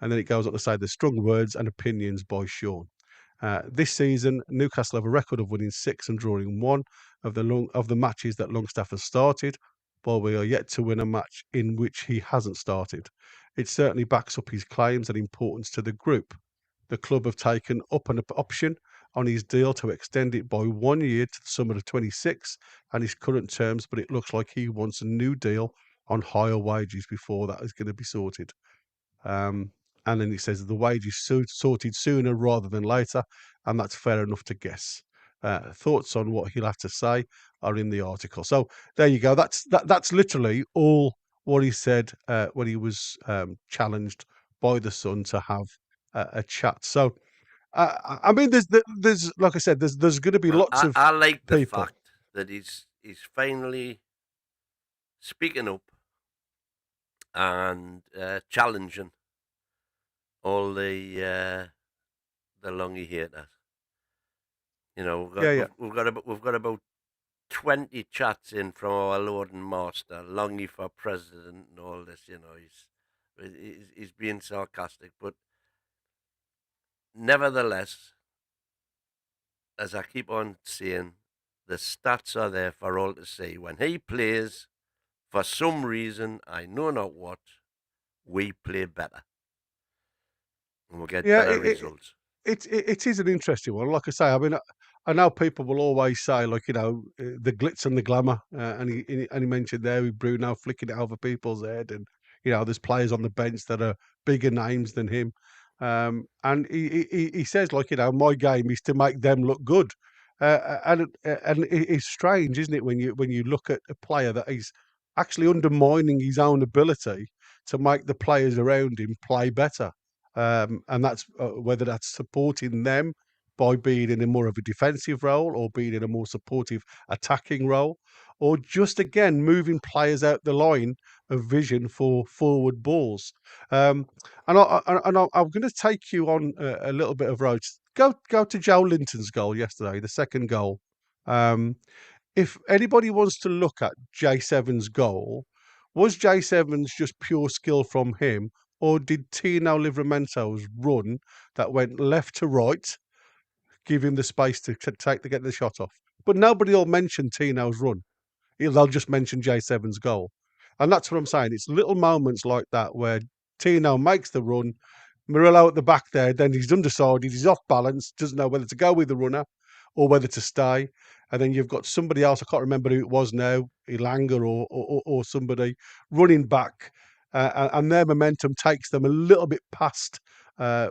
And then it goes on to say the strong words and opinions by Sean. This season, Newcastle have a record of winning 6 and drawing 1 of the matches that Longstaff has started, while we are yet to win a match in which he hasn't started. It certainly backs up his claims and importance to the group. The club have taken up an option on his deal to extend it by 1 year to the summer of 26 and his current terms, but it looks like he wants a new deal on higher wages before that is going to be sorted. And then it says the wage is sorted sooner rather than later, and that's fair enough to guess. Thoughts on what he'll have to say are in the article. So there you go. That's literally all what he said when he was challenged by the Sun to have a chat. So I mean, there's like I said, there's going to be Well, lots of I like the people. fact that he's finally speaking up and challenging all the Longy haters. You know, Yeah, yeah, we've got about 20 chats in from our Lord and Master, Longy for president, and all this. You know, he's being sarcastic, but nevertheless, as I keep on saying, the stats are there for all to see. When he plays, for some reason, I know not what, we play better and we'll get yeah. better results. It is an interesting one. Like I say, I mean, I know people will always say, like, the glitz and the glamour, and he mentioned there with Bruno flicking it over people's head, and there's players on the bench that are bigger names than him, and he says, like, my game is to make them look good, it's strange, isn't it, when you look at a player that is actually undermining his own ability to make the players around him play better. And that's whether that's supporting them by being in a more of a defensive role or being in a more supportive attacking role, or just again moving players out the line of vision for forward balls. I'm going to take you on a little bit of road. Go to Joe Linton's goal yesterday, the second goal. Um, if anybody wants to look at J7's goal, was J7's just pure skill from him, or did Tino Livramento's run that went left to right give him the space to get the shot off? But nobody will mention Tino's run. They'll just mention J7's goal. And that's what I'm saying. It's little moments like that where Tino makes the run, Murillo at the back there, then he's undecided, he's off balance, doesn't know whether to go with the runner or whether to stay. And then you've got somebody else, I can't remember who it was now, Ilanga or somebody running back. And their momentum takes them a little bit past uh,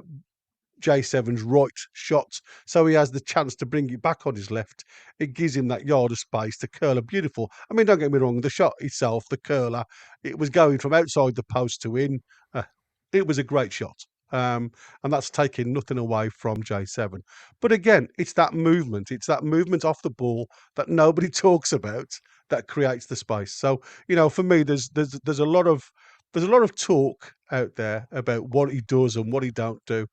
J7's right shot, so he has the chance to bring it back on his left. It gives him that yard of space to curl a beautiful. I mean, don't get me wrong, the shot itself, the curler, it was going from outside the post to in. Uh, it was a great shot. And that's taking nothing away from J7. But again, it's that movement. It's that movement off the ball that nobody talks about that creates the space. So, for me, there's a lot of talk out there about what he does and what he don't do.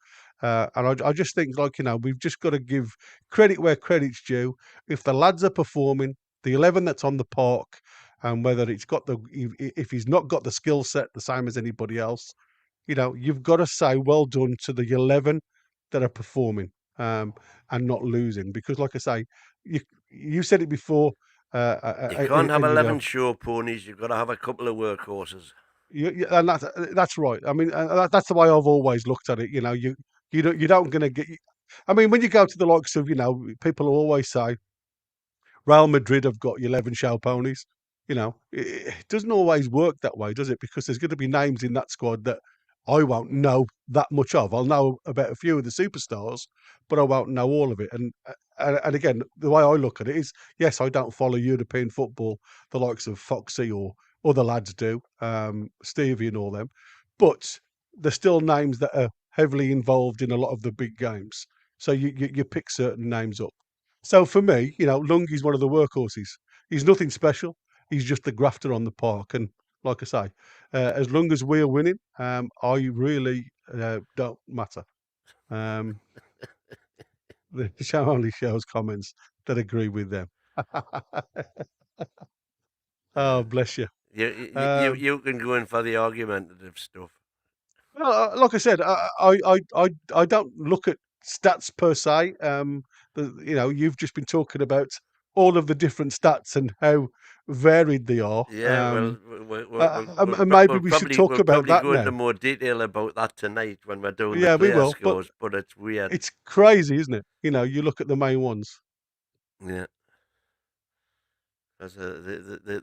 And I just think, like, we've just got to give credit where credit's due. If the lads are performing, the 11 that's on the park, and whether it's got if he's not got the skill set the same as anybody else, you've got to say well done to the 11 that are performing, and not losing. Because, like I say, you said it before, You can't have and 11 show ponies, you've got to have a couple of workhorses. and that's right. I mean, that's the way I've always looked at it. You don't going to get. I mean, when you go to the likes of, people always say Real Madrid have got 11 show ponies. It doesn't always work that way, does it? Because there's going to be names in that squad that I won't know that much of. I'll know about a few of the superstars, but I won't know all of it. And again, the way I look at it is, yes, I don't follow European football, the likes of Foxy or other lads do, Stevie and all them, but there's still names that are heavily involved in a lot of the big games. So you pick certain names up. So for me, Lungi's one of the workhorses. He's nothing special. He's just the grafter on the park. And like I say, as long as we're winning, I really don't matter. Um, the show only shows comments that agree with them. Oh, Uh, bless you. you you can go in for the argumentative stuff. Well, like I said, I don't look at stats per se. You've just been talking about all of the different stats and how varied they are. Yeah, well, And maybe we should talk we'll about probably that go into now. more detail about that tonight when we're doing the Yeah, we player will. But scores. But it's weird. it's crazy, isn't it? You look at the main ones. Yeah, because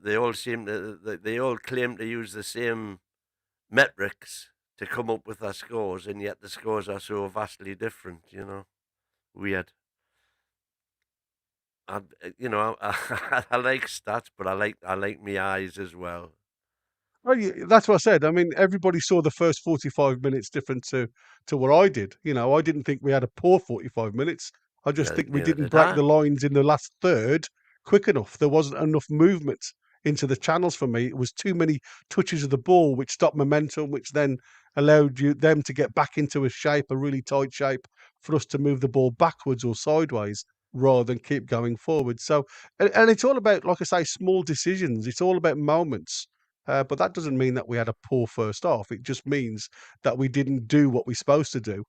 they all seem they all claim to use the same metrics to come up with our scores, and yet the scores are so vastly different, you know. Weird. I like stats, but I like me eyes as well. Well, that's what I said. I mean, everybody saw the first 45 minutes different to what I did. You know, I didn't think we had a poor 45 minutes. I just think we Neither didn't did break I. the lines in the last third quick enough. There wasn't enough movement into the channels for me. It was too many touches of the ball, which stopped momentum, which then allowed them to get back into a really tight shape, for us to move the ball backwards or sideways rather than keep going forward. So, and it's all about, like I say, small decisions. It's all about moments. But that doesn't mean that we had a poor first half. It just means that we didn't do what we're supposed to do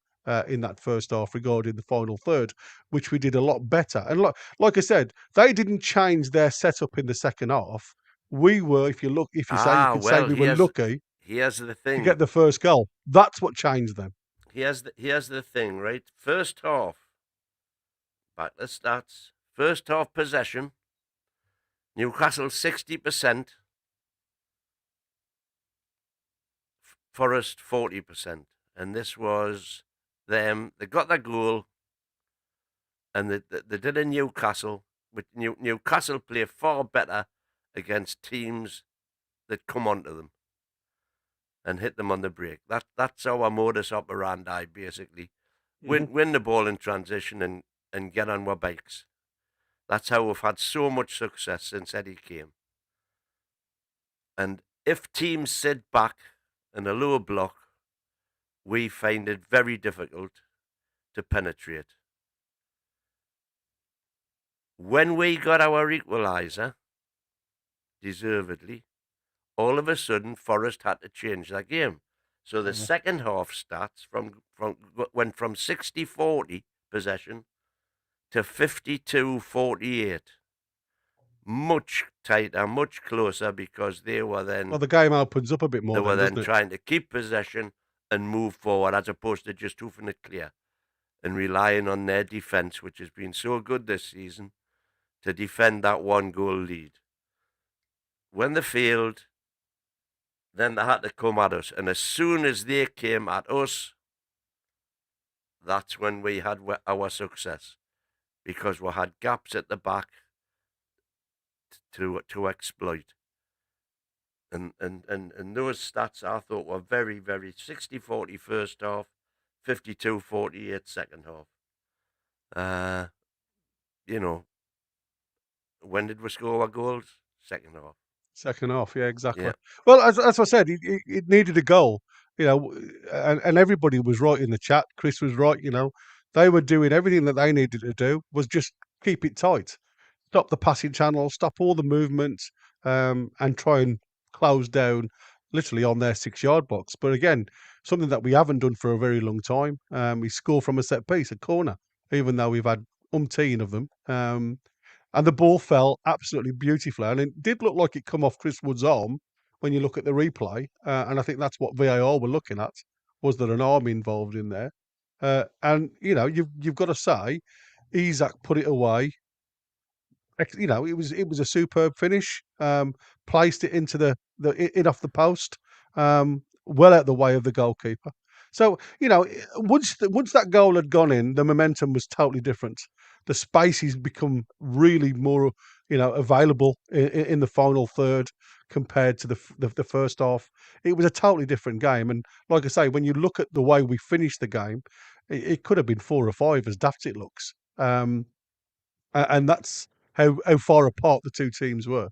in that first half regarding the final third, which we did a lot better. And like I said, they didn't change their setup in the second half. We were, if you say, you Ah, could say well, we were lucky here's the to thing. get the first goal. That's what changed them. Here's the thing, right? First half, back the stats. First half possession, Newcastle 60%, Forest 40%. And this was them. They got their goal, and they did in Newcastle. But Newcastle play far better against teams that come onto them and hit them on the break. That's our modus operandi, basically. Mhm. Win the ball in transition and get on our bikes. That's how we've had so much success since Eddie came. And if teams sit back in a lower block, we find it very difficult to penetrate. When we got our equaliser, deservedly, all of a sudden Forest had to change that game. So the Mhm. second half stats went from 60-40 possession to 52-48. Much tighter, much closer, because Well, the game opens up a bit they more were then, then doesn't it? trying to keep possession and move forward, as opposed to just hoofing it clear and relying on their defence, which has been so good this season, to defend that one goal lead. When they failed, then they had to come at us. And as soon as they came at us, that's when we had our success, because we had gaps at the back to exploit. And those stats I thought were very, very 60-40 first half, 52-48 second half. Uh, you know, when did we score our goals? Second half. Second half, yeah, exactly. Yeah. Well, as I said, it needed a goal, you know, and everybody was right in the chat. Chris was right, you know, they were doing everything that they needed to do was just keep it tight, stop the passing channel, stop all the movement, and try and close down literally on their 6 yard box. But again, something that we haven't done for a very long time. We score from a set piece, a corner, even though we've had umpteen of them. And the ball fell absolutely beautifully, and it did look like it come off Chris Wood's arm when you look at the replay, and I think that's what VAR were looking at, was there an arm involved in there? And, you know, you've got to say, Isak put it away. You know, it was a superb finish. Placed it into the in off the post, well out the way of the goalkeeper. So you know, once that goal had gone in, the momentum was totally different. The spaces become really more, you know, available in the final third compared to the first half. It was a totally different game, and like I say, when you look at the way we finished the game, it could have been 4 or 5, as daft it looks. And that's how far apart the two teams were.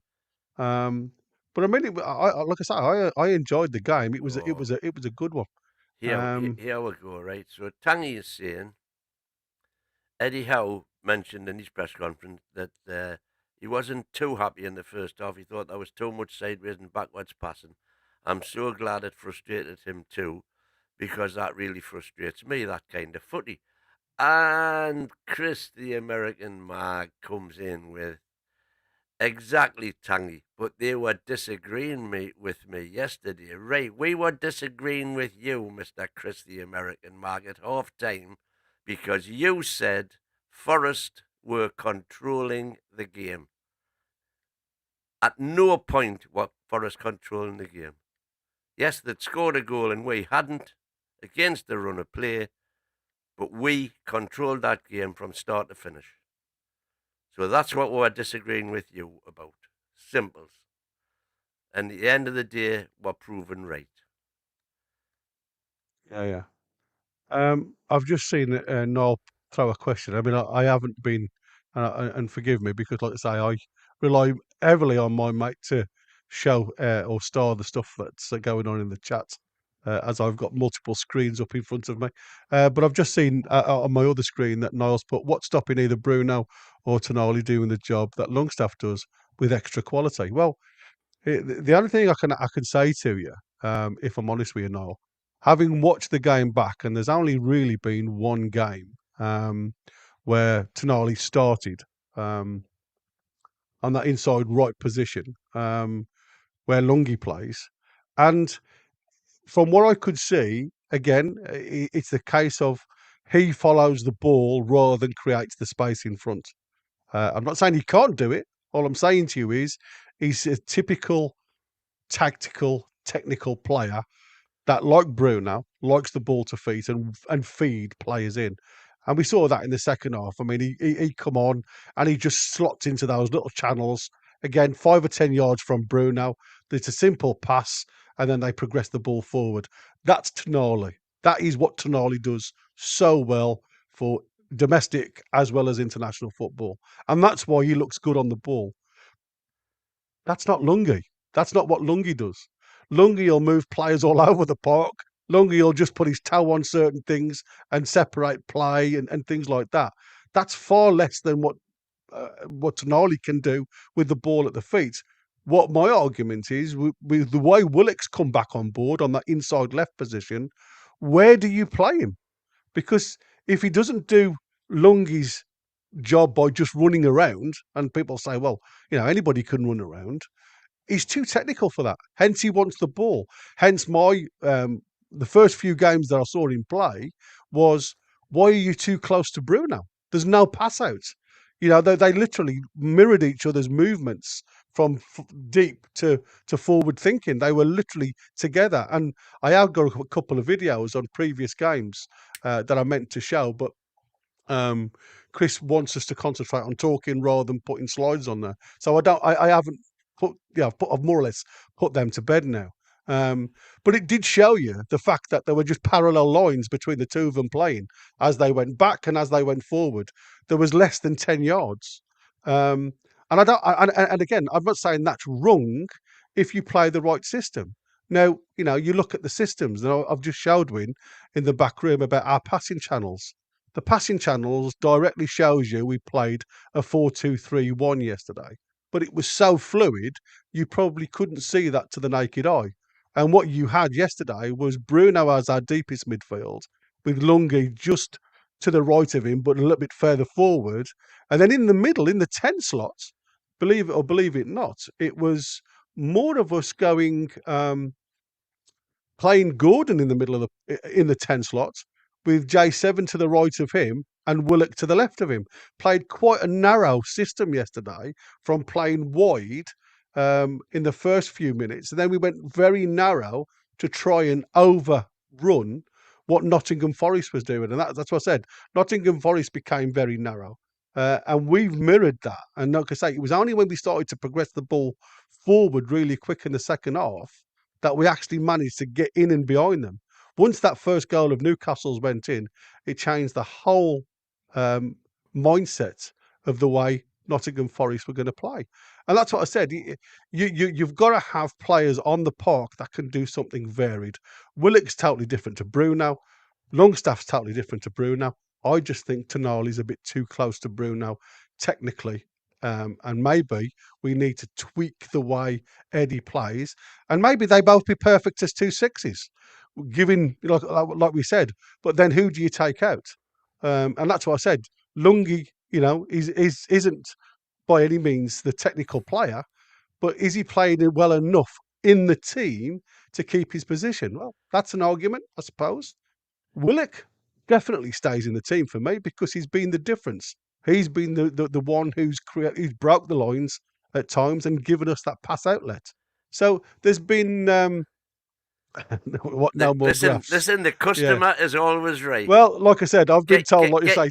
Um, but I mean, like I say, I enjoyed the game. Oh, It was a good one. here we go, right? So Tangy is saying, Eddie Howe mentioned in his press conference that he wasn't too happy in the first half. He thought there was too much sideways and backwards passing. I'm so glad it frustrated him too, because that really frustrates me, that kind of footy. And Chris, the American mag, comes in with, exactly, Tangy, but they were disagreeing with me yesterday. Right, we were disagreeing with you, Mr. Chris, the American mag, at half time, because you said Forest were controlling the game. At no point were Forest controlling the game. Yes, they'd scored a goal and we hadn't against the run of play, but we controlled that game from start to finish. So that's what we're disagreeing with you about. Simples. And at the end of the day, we're proven right. Yeah, yeah. I've just seen Noel throw a question. I mean, I haven't been, and forgive me because, like I say, I rely heavily on my mate to show or star the stuff that's going on in the chat, as I've got multiple screens up in front of me. But I've just seen on my other screen that Niall's put, "What's stopping either Bruno or Tonali doing the job that Longstaff does with extra quality?" Well, the only thing I can say to you, if I'm honest with you, Noel, having watched the game back, and there's only really been one game where Tonali started um, on that inside right position where Lungi plays, and from what I could see, again, it's the case of he follows the ball rather than creates the space in front. I'm not saying he can't do it. All I'm saying to you is he's a typical tactical, technical player that, like Bruno, likes the ball to feet and feed players in. And we saw that in the second half. I mean, he come on and he just slots into those little channels. Again, 5 or 10 yards from Bruno. It's a simple pass, and then they progress the ball forward. That's Tonali. That is what Tonali does so well for domestic as well as international football. And that's why he looks good on the ball. That's not Lungi. That's not what Lungi does. Lungi will move players all over the park. Lungi will just put his toe on certain things and separate play and things like that. That's far less than what Tonali can do with the ball at the feet. What my argument is, with the way Willock's come back on board on that inside left position, where do you play him? Because if he doesn't do Lungi's job by just running around, and people say, well, anybody can run around. He's too technical for that. Hence, he wants the ball. Hence, the first few games that I saw him play was, why are you too close to Bruno? There's no pass out. They literally mirrored each other's movements from deep to forward thinking. They were literally together. And I have got a couple of videos on previous games that I meant to show, but um, Chris wants us to concentrate on talking rather than putting slides on there. So I haven't I've more or less put them to bed now. But it did show you the fact that there were just parallel lines between the two of them playing as they went back and as they went forward. There was less than 10 yards. And I don't, and again, I'm not saying that's wrong if you play the right system. Now, you look at the systems, and I've just showed in the back room about our passing channels. The passing channels directly shows you we played a 4-2-3-1 yesterday, but it was so fluid you probably couldn't see that to the naked eye. And what you had yesterday was Bruno as our deepest midfield, with Lungi just to the right of him, but a little bit further forward. And then in the middle, in the 10 slot, believe it or believe it not, it was more of us going playing Gordon in the middle of the 10 slots with J7 to the right of him and Willock to the left of him. Played quite a narrow system yesterday from playing wide in the first few minutes. And then we went very narrow to try and overrun what Nottingham Forest was doing. And that's what I said. Nottingham Forest became very narrow. And we've mirrored that. And like I say, it was only when we started to progress the ball forward really quick in the second half that we actually managed to get in and behind them. Once that first goal of Newcastle's went in, it changed the whole mindset of the way Nottingham Forest were going to play. And that's what I said. You've got to have players on the park that can do something varied. Willock's totally different to Bruno. Longstaff's totally different to Bruno. I just think Tonali's a bit too close to Bruno technically. And maybe we need to tweak the way Eddie plays. And maybe they both be perfect as 2 6s, giving, like we said. But then who do you take out? And that's what I said. Lungi, isn't by any means the technical player, but is he playing it well enough in the team to keep his position? Well, that's an argument, I suppose. Willock definitely stays in the team for me because he's been the difference. He's been the one who's broke the lines at times and given us that pass outlet. So there's been What, no more Listen, graphs? listen. The Yeah. customer is always right. Well, like I said, I've been told, like you Get. say,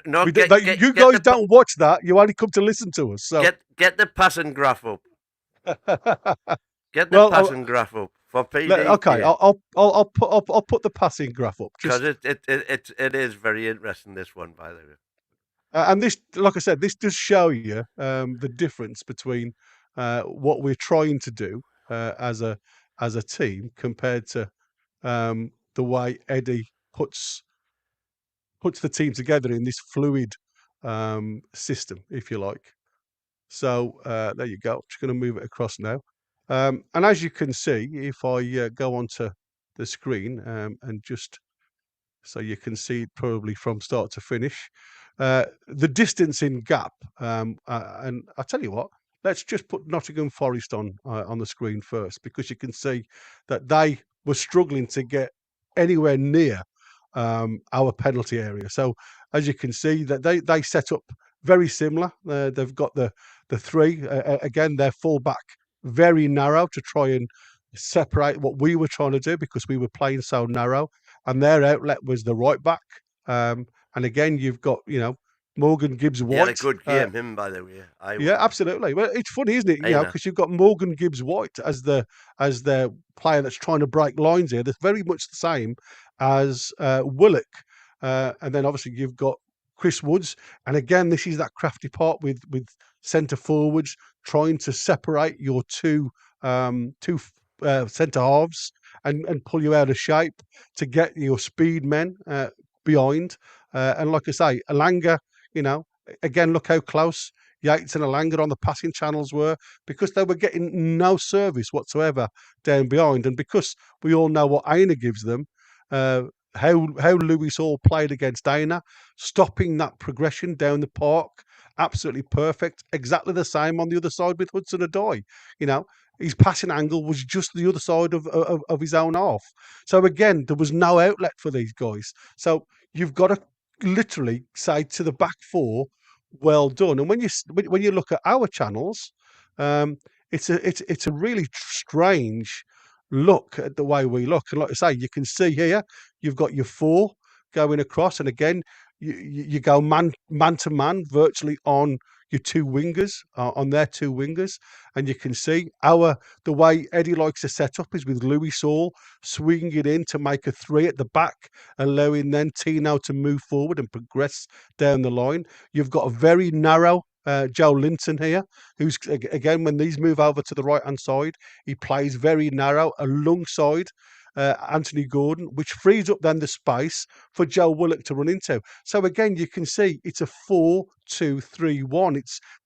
No, you get guys don't watch that. You only come to listen to us. So, get the passing graph up. Get the well, passing graph up for okay, PDK I'll put the passing graph up. because Just it is very interesting. This one, by the way. and this, like I said, this does show you the difference between what we're trying to do as a team compared to the way Eddie puts the team together in this fluid system, if you like. So there you go. I'm just going to move it across now. And as you can see, if I go onto the screen and just so you can see it probably from start to finish, the distance in gap. And I tell you what, let's just put Nottingham Forest on the screen first because you can see that they were struggling to get anywhere near our penalty area. So as you can see, that they set up very similar. They've got the three again. Their full back very narrow to try and separate what we were trying to do because we were playing so narrow, and their outlet was the right back. And again, you've got Morgan Gibbs He had a White. good game, him by the way. I Yeah, won. absolutely. Well, it's funny, isn't it? I know. Because you've got Morgan Gibbs White as the player that's trying to break lines here. They're very much the same as Willock, and then obviously you've got Chris Woods. And again, this is that crafty part with centre forwards trying to separate your two centre halves and pull you out of shape to get your speed men behind. And like I say, Alanga, you know, again, look how close Yates and Alanga on the passing channels were because they were getting no service whatsoever down behind. And because we all know what Aina gives them, uh, how Lewis Hall played against Aina, stopping that progression down the park, absolutely perfect. Exactly the same on the other side with Hudson Odoi. You know, his passing angle was just the other side of his own half. So again, there was no outlet for these guys. So you've got to literally say to the back four, well done. And when you look at our channels, um, it's a really strange look at the way we look. And like I say, you can see here you've got your four going across, and again you go man to man virtually on your two wingers on their two wingers, and you can see the way Eddie likes to set up is with Louis Saul swinging it in to make a three at the back, allowing then Tino to move forward and progress down the line. You've got a very narrow Joe Linton here, who's again when these move over to the right hand side, he plays very narrow alongside Anthony Gordon, which frees up then the space for Joe Willock to run into. So again, you can see it's a 4-2-3-1.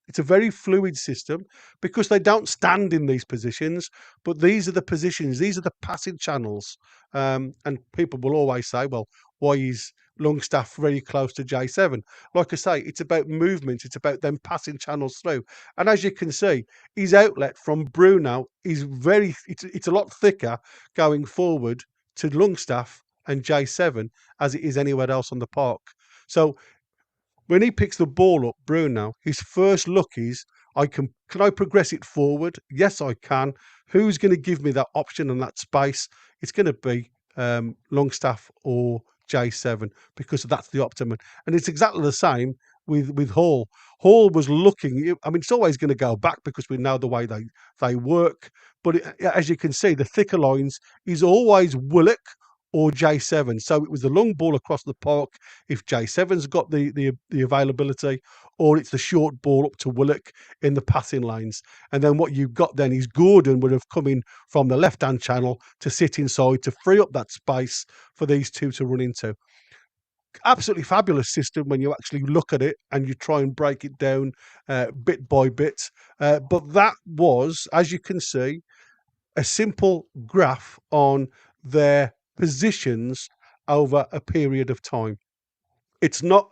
It's a very fluid system because they don't stand in these positions, but these are the positions, these are the passing channels. And people will always say, well, why is Longstaff very close to J7? Like I say, it's about movement, it's about them passing channels through. And as you can see, his outlet from Bruno is it's a lot thicker going forward to Longstaff and J7 as it is anywhere else on the park. So when he picks the ball up, Bruno, his first look is, can I progress it forward? Yes, I can. Who's going to give me that option and that space? It's going to be Longstaff or J7 because that's the optimum. And it's exactly the same with Hall. Hall was looking. I mean, it's always going to go back because we know the way they work. But as you can see, the thicker lines is always Willock or J7. So it was the long ball across the park if J7's got the availability, or it's the short ball up to Willock in the passing lanes. And then what you've got then is Gordon would have come in from the left-hand channel to sit inside to free up that space for these two to run into. Absolutely fabulous system when you actually look at it and you try and break it down bit by bit. But that was, as you can see, a simple graph on their positions over a period of time. It's not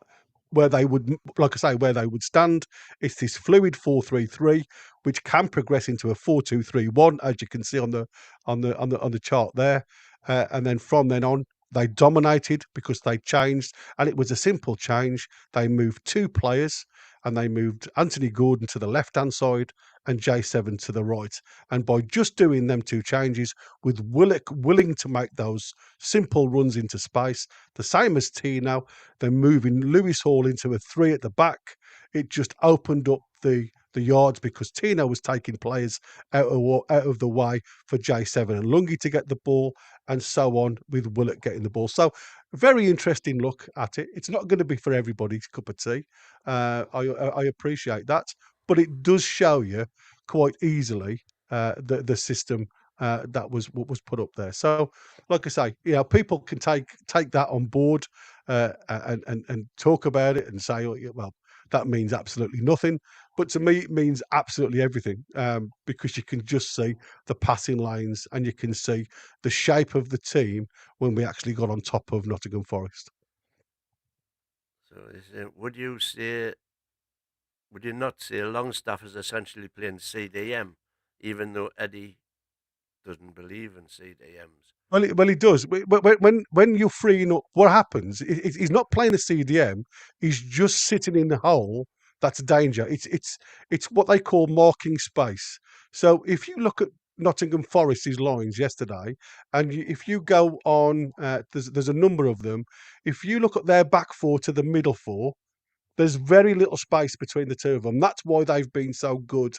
where they would, like I say, where they would stand. It's this fluid 4-3-3, which can progress into a 4-2-3-1, as you can see on the chart there. And then from then on, they dominated because they changed, and it was a simple change. They moved two players, and they moved Anthony Gordon to the left-hand side and J7 to the right. And by just doing them two changes, with Willock willing to make those simple runs into space, the same as Tino, then moving Lewis Hall into a three at the back, it just opened up the yards because Tino was taking players out of the way for J7 and Lungi to get the ball, and so on with Willock getting the ball. So very interesting look at it. It's not going to be for everybody's cup of tea. I appreciate that, but it does show you quite easily the system that was what was put up there. So, like I say, people can take that on board and talk about it and say, oh, yeah, well, that means absolutely nothing. But to me, it means absolutely everything because you can just see the passing lanes and you can see the shape of the team when we actually got on top of Nottingham Forest. So would you not say Longstaff is essentially playing CDM, even though Eddie doesn't believe in CDMs? Well, he does. When you're freeing up, what happens? He's not playing a CDM. He's just sitting in the hole. That's danger. It's what they call marking space. So if you look at Nottingham Forest's lines yesterday, and if you go on, there's a number of them. If you look at their back four to the middle four, there's very little space between the two of them. That's why they've been so good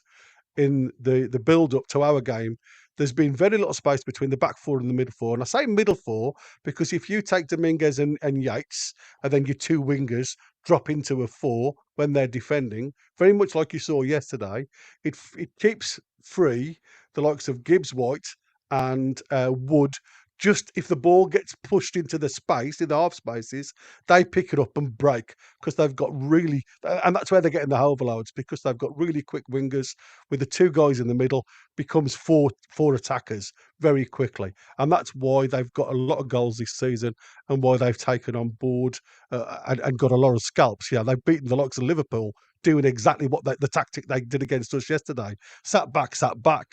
in the build up to our game. There's been very little space between the back four and the middle four. And I say middle four because if you take Dominguez and Yates and then your two wingers drop into a four when they're defending, very much like you saw yesterday, it keeps free the likes of Gibbs White and Wood. Just if the ball gets pushed into the space, in the half spaces, they pick it up and break because they've got really, and that's where they're getting the overloads because they've got really quick wingers with the two guys in the middle becomes four attackers very quickly, and that's why they've got a lot of goals this season and why they've taken on board and got a lot of scalps. Yeah, they've beaten the likes of Liverpool doing exactly what the tactic they did against us yesterday. Sat back, sat back.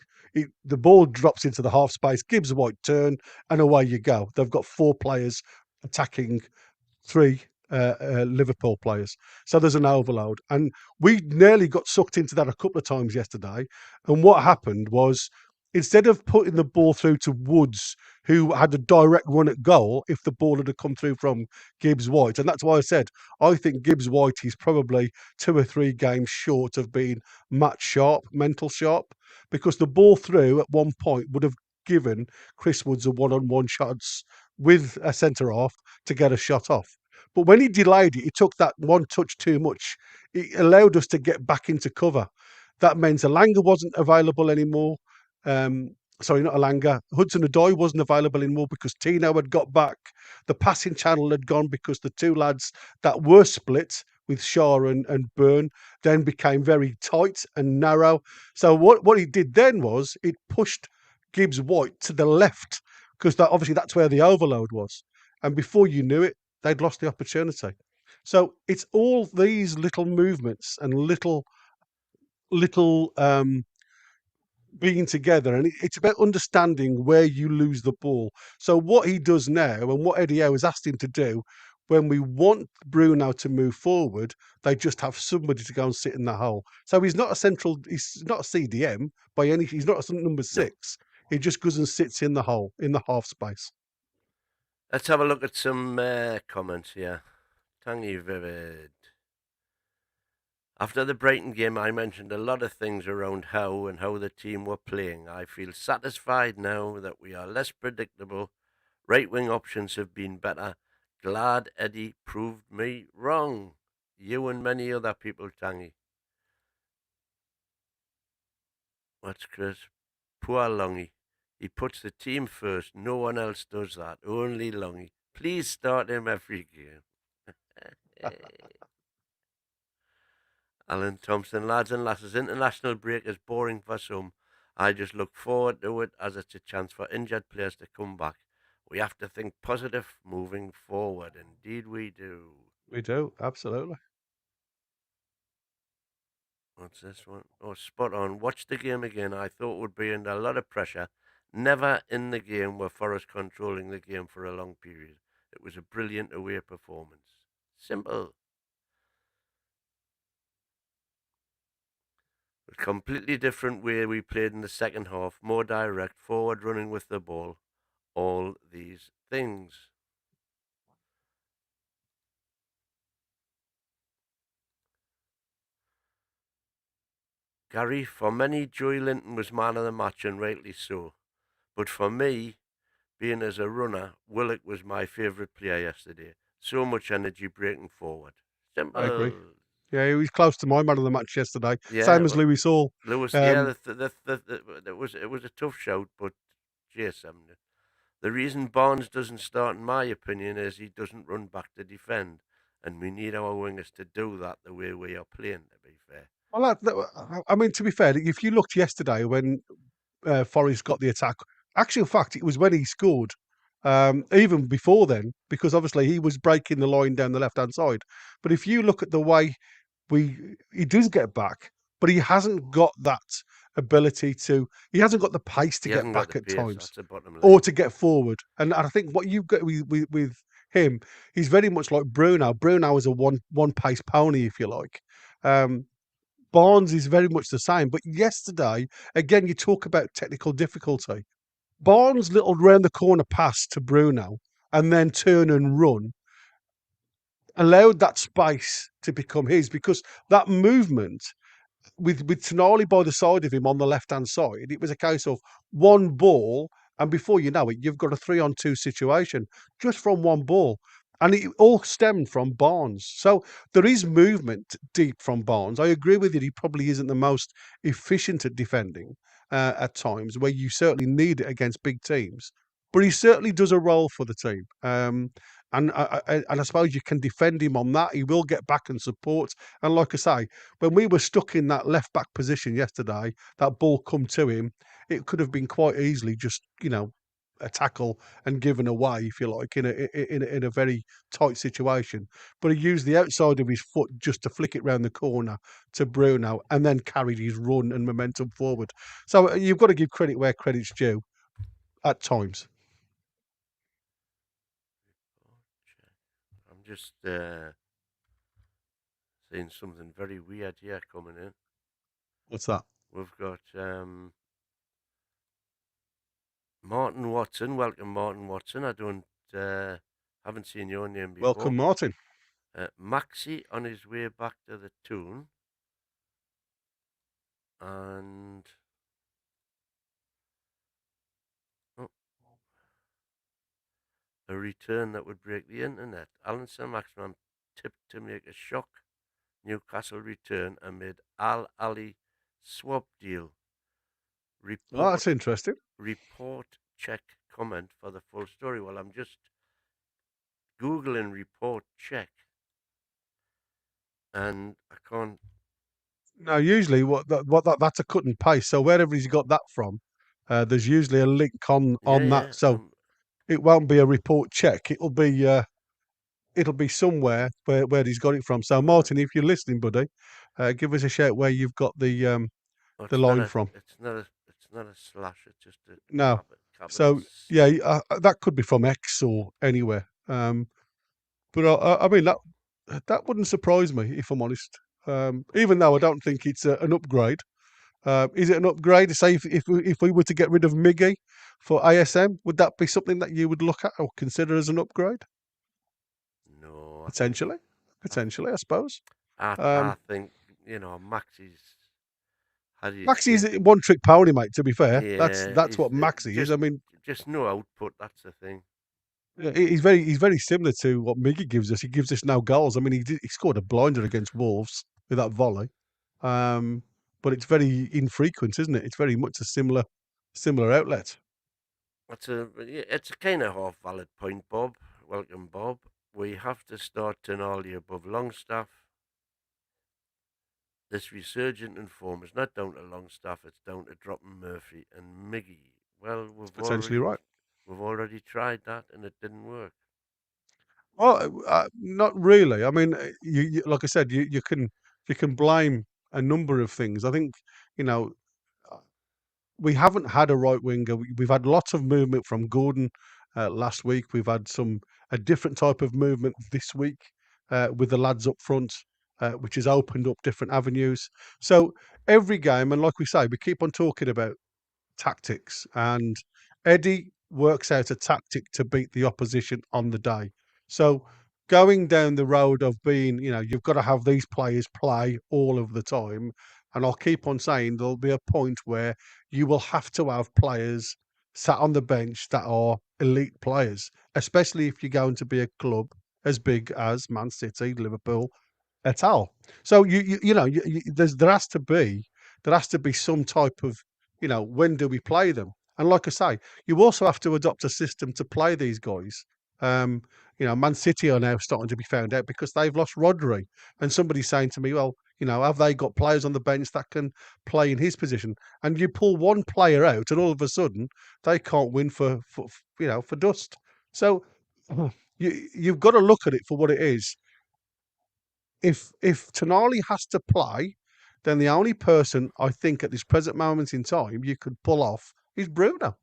The ball drops into the half space, gives a white turn, and away you go. They've got four players attacking three Liverpool players. So there's an overload. And we nearly got sucked into that a couple of times yesterday. And what happened was instead of putting the ball through to Woods, who had a direct run at goal, if the ball had come through from Gibbs White, and that's why I said I think Gibbs White is probably 2 or 3 games short of being match sharp, mental sharp, because the ball through at one point would have given Chris Woods a one-on-one shots with a centre half to get a shot off. But when he delayed it, he took that one touch too much. It allowed us to get back into cover. That meant Alanga wasn't available anymore. Sorry, not Alanga. Hudson-Odoi wasn't available anymore because Tino had got back. The passing channel had gone because the two lads that were split with Shaw and Byrne then became very tight and narrow. So what he did then was it pushed Gibbs White to the left because obviously that's where the overload was. And before you knew it, they'd lost the opportunity. So it's all these little movements and little being together, and it's about understanding where you lose the ball. So what he does now, and what Eddie Howe has asked him to do, when we want Bruno to move forward, they just have somebody to go and sit in the hole. So he's not a central, he's not a CDM by any, he's not a number No. 6. He just goes and sits in the hole, in the half space. Let's have a look at some comments here. Tangy Vivid. After the Brighton game, I mentioned a lot of things around how and how the team were playing. I feel satisfied now that we are less predictable. Right wing options have been better. Glad Eddie proved me wrong. You and many other people, Tangy. What's Chris? Poor Longy. He puts the team first. No one else does that. Only Longy. Please start him every game. Alan Thompson, lads and lasses, international break is boring for some. I just look forward to it as it's a chance for injured players to come back. We have to think positive moving forward. Indeed, we do. We do, absolutely. What's this one? Oh, spot on. Watch the game again. I thought would be under a lot of pressure. Never in the game were Forest controlling the game for a long period. It was a brilliant away performance. Simple. A completely different way we played in the second half, more direct, forward running with the ball, all these things. Gary, for many, Joey Linton was man of the match, and rightly so. But for me, being as a runner, Willock was my favourite player yesterday. So much energy breaking forward. I agree. Simple. Yeah, he was close to my man of the match yesterday. Yeah, Same as well, Louis Hall. Lewis. Yeah, Um, it was a tough shout, but GSM. The reason Barnes doesn't start, in my opinion, is he doesn't run back to defend, and we need our wingers to do that the way we are playing. To be fair, well, I mean, to be fair, if you looked yesterday when Forest got the attack, actually, in fact, it was when he scored. Even before then, because obviously he was breaking the line down the left hand side. But if you look at the way he does get back, but he hasn't got that ability to. He hasn't got the pace to he get hasn't got back the at pace. times, That's the bottom or line. to get forward. And I think what you've got with him, he's very much like Bruno. Bruno is a one pace pony, if you like. Um, Barnes is very much the same. But yesterday, again, you talk about technical difficulty. Barnes' little round the corner pass to Bruno and then turn and run allowed that space to become his because that movement with Tonali by the side of him on the left hand side, it was a case of one ball, and before you know it, you've got a 3-on-2 situation just from one ball. And it all stemmed from Barnes. So there is movement deep from Barnes. I agree with you. He probably isn't the most efficient at defending at times, where you certainly need it against big teams. But he certainly does a role for the team. And I suppose you can defend him on that. He will get back and support. And like I say, when we were stuck in that left back position yesterday, that ball come to him, it could have been quite easily just a tackle and given away, if you like, in a very tight situation. But he used the outside of his foot just to flick it round the corner to Bruno, and then carried his run and momentum forward. So you've got to give credit where credit's due at times. I'm just seeing something very weird here coming in. What's that? We've got Martin Watson. Welcome, Martin Watson. I don't haven't seen your name before. Welcome, Martin. Maxi on his way back to the tune, and oh, a return that would break the internet. Alan Saint-Maximin tipped to make a shock Newcastle return amid Al Ali swap deal. Oh, Report that's interesting. report check comment for the full story. Well, I'm just googling report check, and I can't. No, usually that's a cut and paste. So wherever he's got that from, there's usually a link Yeah, on that. yeah. So it won't be a report check. It'll be somewhere where he's got it from. So Uh, Martin, if you're listening, buddy, give us a shout where you've got oh, the it's not line a. from. It's not a. It's not a slash. It's just a No, capital so yeah, C. that could be from X or anywhere. But I mean that wouldn't surprise me if I'm honest. Even though I don't think it's an upgrade. Is it an upgrade? Say if we were to get rid of Miggy for ASM, would that be something that you would look at or consider as an upgrade? No, I think. Potentially, I, potentially, I suppose. I Um, think Maxi's. How do you Maxi say is it? a one-trick pony, mate. To be fair, that's Yeah, that's he's what Maxi is. just I mean, no output. That's the thing. he's very similar to what Miggy gives us. He gives us no goals. I mean, he scored a blinder against Wolves with that volley, um, but it's very infrequent, isn't it? It's very much a similar outlet. It's a kind of half valid point, Bob. Welcome, Bob. We have to start Tonali above Longstaff. This resurgent in form is not down to Longstaff; it's down to dropping Murphy and Miggy. Well, It's potentially right. we've already tried that and it didn't work. Well, not really. I mean, like I said, you can blame a number of things. I think you know uh, we haven't had a right winger. We've had lots of movement from Gordon last week. We've had a different type of movement this week with the lads up front. which has opened up different avenues. So every game, and like we say, we keep on talking about tactics, and Eddie works out a tactic to beat the opposition on the day. So going down the road of being, you've got to have these players play all of the time. And I'll keep on saying there'll be a point where you will have to have players sat on the bench that are elite players, especially if you're going to be a club as big as Man City, Liverpool, et al. So there has to be some type of, when do we play them? And like I say, you also have to adopt a system to play these guys. Um, Man City are now starting to be found out because they've lost Rodri, and somebody's saying to me, well, have they got players on the bench that can play in his position? And you pull one player out, and all of a sudden they can't win for dust. So you've got to look at it for what it is. If Tonali has to play, then the only person I think at this present moment in time you could pull off is Bruno,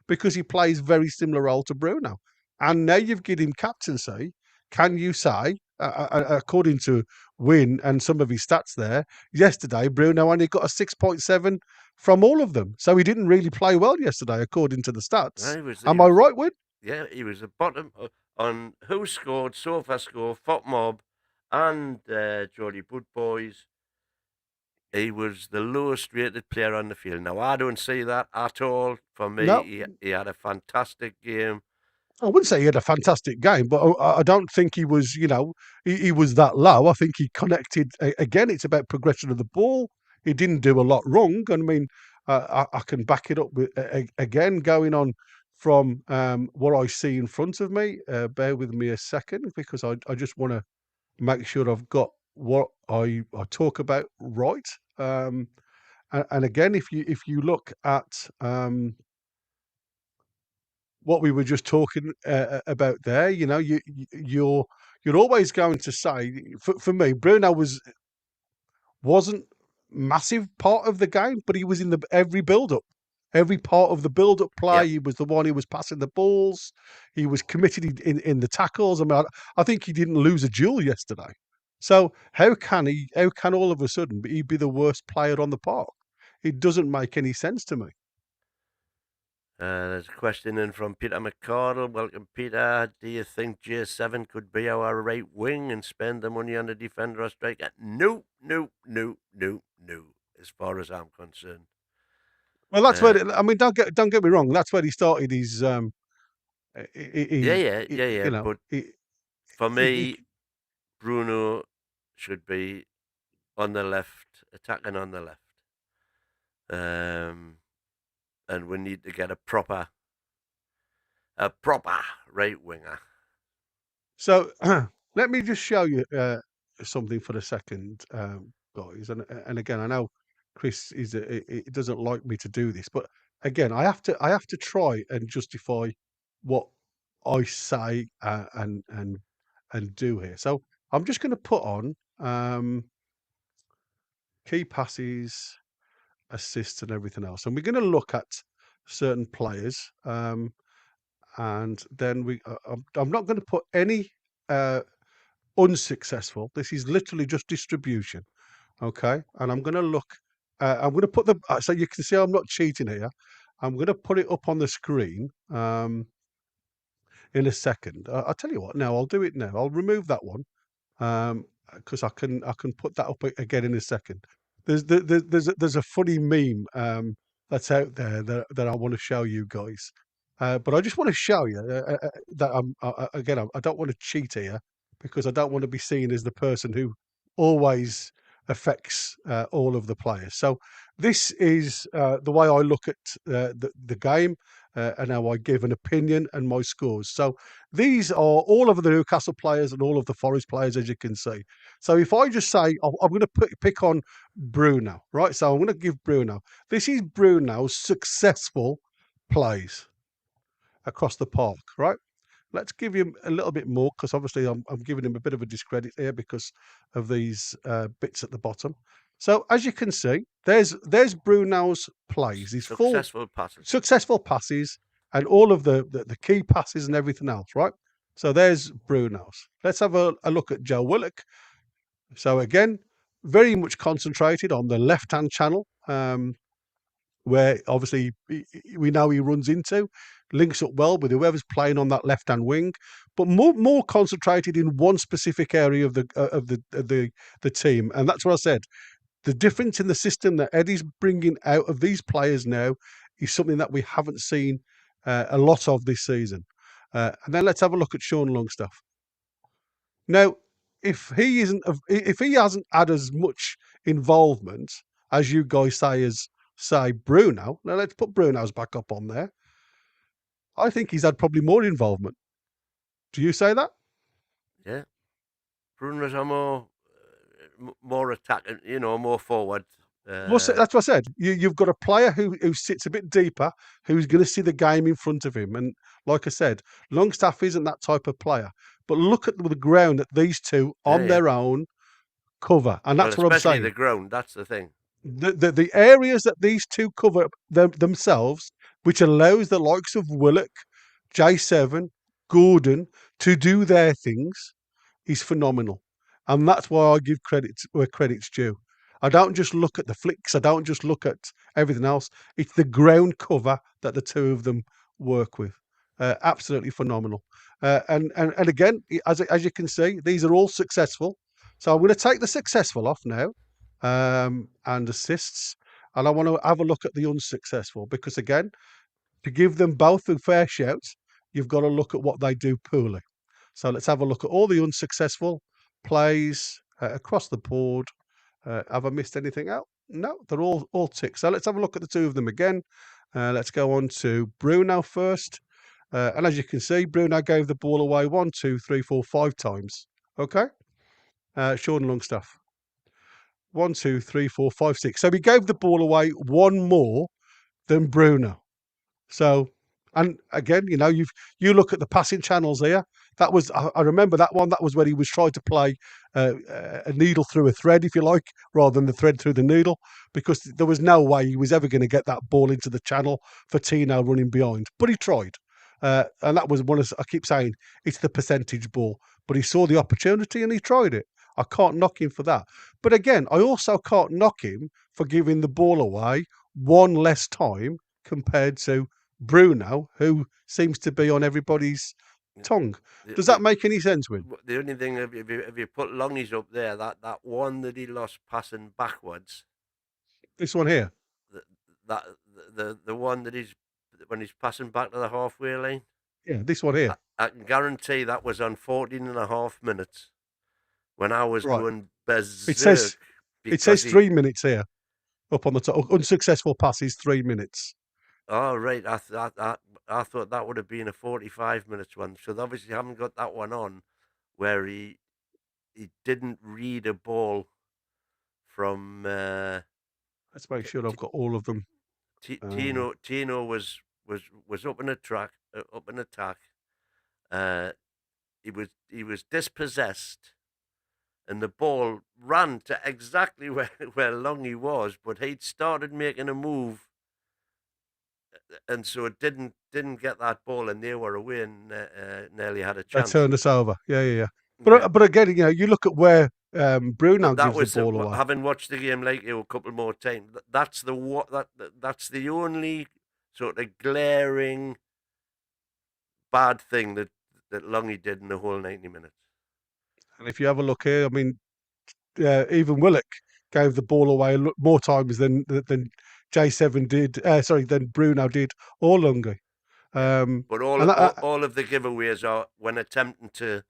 because he plays very similar role to Bruno. And now you've given him captaincy. Can you say, according to Win and some of his stats there, yesterday Bruno only got a 6.7 from all of them. So he didn't really play well yesterday, according to the No, stats. he Am I was, right, Win? yeah, he was the bottom on who scored, sofa score, Fop Mob, and Geordie Good Boys. He was the lowest rated player on the field. Now, I don't see that at all. For me, No, he had a fantastic game. I wouldn't say he had a fantastic game, but I don't think he was, he was that low. I think he connected. Again, it's about progression of the ball. He didn't do a lot wrong. I mean, I can back it up with, again, going on from what I see in front of me. Bear with me a second, because I just want to make sure I've got what I talk about right. And again, if you look at what we were just talking about there, you're always going to say, for me, Bruno wasn't massive part of the game, but he was in the every build up. Every part of the build-up play, Yep. he was the one who was passing the balls. He was committed in the tackles. I mean, I think he didn't lose a duel yesterday. So how can he? How can all of a sudden he be the worst player on the park? It doesn't make any sense to me. There's a question in from Peter McCardle. Welcome, Peter. Do you think J7 could be our right wing and spend the money on a defender or striker? No, no, no, no, no, as far as I'm concerned. Well, that's where Uh, I mean, don't get me wrong. That's where he started his yeah, he, yeah, he yeah, yeah. you know But he, for he, me, Bruno should be on the left, attacking on the left. Um, and we need to get a proper right winger. So let me just show you something for a second, guys. And again, I know Chris he doesn't like me to do this, but again, I have to try and justify what I say and do here. So I'm just going to put on key passes, assists, and everything else, and we're going to look at certain players. And then I'm not going to put any unsuccessful. This is literally just distribution. Okay. And I'm going to look, I'm going to put so you can see I'm not cheating here. I'm going to put it up on the screen in a second. I'll tell you what, now I'll do it now. I'll remove that one because I can put that up again in a second. There's a funny meme that's out there that I want to show you guys, but I just want to show you that I don't want to cheat here because I don't want to be seen as the person who always affects all of the players. So this is the way I look at the game and how I give an opinion and my scores. So these are all of the Newcastle players and all of the Forest players, as you can see. So if I just say, I'm going to pick on Bruno, right? So I'm going to give Bruno. This is Bruno's successful plays across the park, right? Let's give him a little bit more because obviously I'm giving him a bit of a discredit here because of these bits at the bottom. So as you can see, there's Bruno's plays, his full Successful passes. successful passes and all of the key passes and everything else, right? So there's Bruno's. Let's have a look at Joe Willock. So again, very much concentrated on the left-hand channel, where obviously we know he runs into, links up well with whoever's playing on that left-hand wing, but more concentrated in one specific area of the team, and that's what I said. The difference in the system that Eddie's bringing out of these players now is something that we haven't seen a lot of this season. And then let's have a look at Sean Longstaff. Now, if he hasn't had as much involvement as you guys say as say Bruno, now let's put Bruno's back up on there. I think he's had probably more involvement. Do you say that? Yeah, Bruno's are more attacking, more forward. Well, that's what I said. You've got a player who sits a bit deeper, who's going to see the game in front of him. And like I said, Longstaff isn't that type of player. But look at the ground that these two Yeah, on yeah. their own cover. And Well, that's what I'm especially saying. the ground. That's the thing. The areas that these two cover themselves, which allows the likes of Willock, J7, Gordon to do their things, is phenomenal. And that's why I give credit where credit's due. I don't just look at the flicks, I don't just look at everything else. It's the ground cover that the two of them work with. Absolutely phenomenal. And again, as you can see, these are all successful. So I'm going to take the successful off now, and assists, and I want to have a look at the unsuccessful because again, to give them both a fair shout, you've got to look at what they do poorly. So let's have a look at all the unsuccessful plays across the board. Have I missed anything out? No, they're all ticks. So let's have a look at the two of them again. Let's go on to Bruno first. And as you can see, Bruno gave the ball away 1, 2, 3, 4, 5 times. Okay. Sean Longstaff. 1, 2, 3, 4, 5, 6. So he gave the ball away one more than Bruno. So, and again, you look at the passing channels here. That was I remember that one. That was when he was trying to play a needle through a thread, if you like, rather than the thread through the needle, because there was no way he was ever going to get that ball into the channel for Tino running behind. But he tried, and that was one of I keep saying it's the percentage ball. But he saw the opportunity and he tried it. I can't knock him for that. But again, I also can't knock him for giving the ball away one less time compared to Bruno, who seems to be on everybody's tongue. Does that make any sense, Win? The only thing, if you put Longies up there, that one that he lost passing backwards, This one here. that the one that he's when he's passing back to the halfway line. Yeah, this one here. I can guarantee that was on 14.5 minutes when I was Right. going It berserk. says 3 minutes here. Up on the top. Unsuccessful passes, 3 minutes. Oh, right. I thought that would have been a 45 minutes one. So they obviously haven't got that one on where he didn't read a ball from Let's make sure I've got all of them. Tino was up in a track, up in attack. He was dispossessed, and the ball ran to exactly where Longy was, but he'd started making a move, and so it didn't get that ball, and they were away and nearly had a They chance. turned us over. Yeah. Yeah. But again, you look at where Bruno That gives the was ball away. having watched the game like you a couple more times. That's the only sort of glaring bad thing that Longy did in the whole 90 minutes. And if you have a look here, I mean, even Willock gave the ball away more times than J7 did. Than Bruno did or Lungi. But all of the giveaways are when attempting to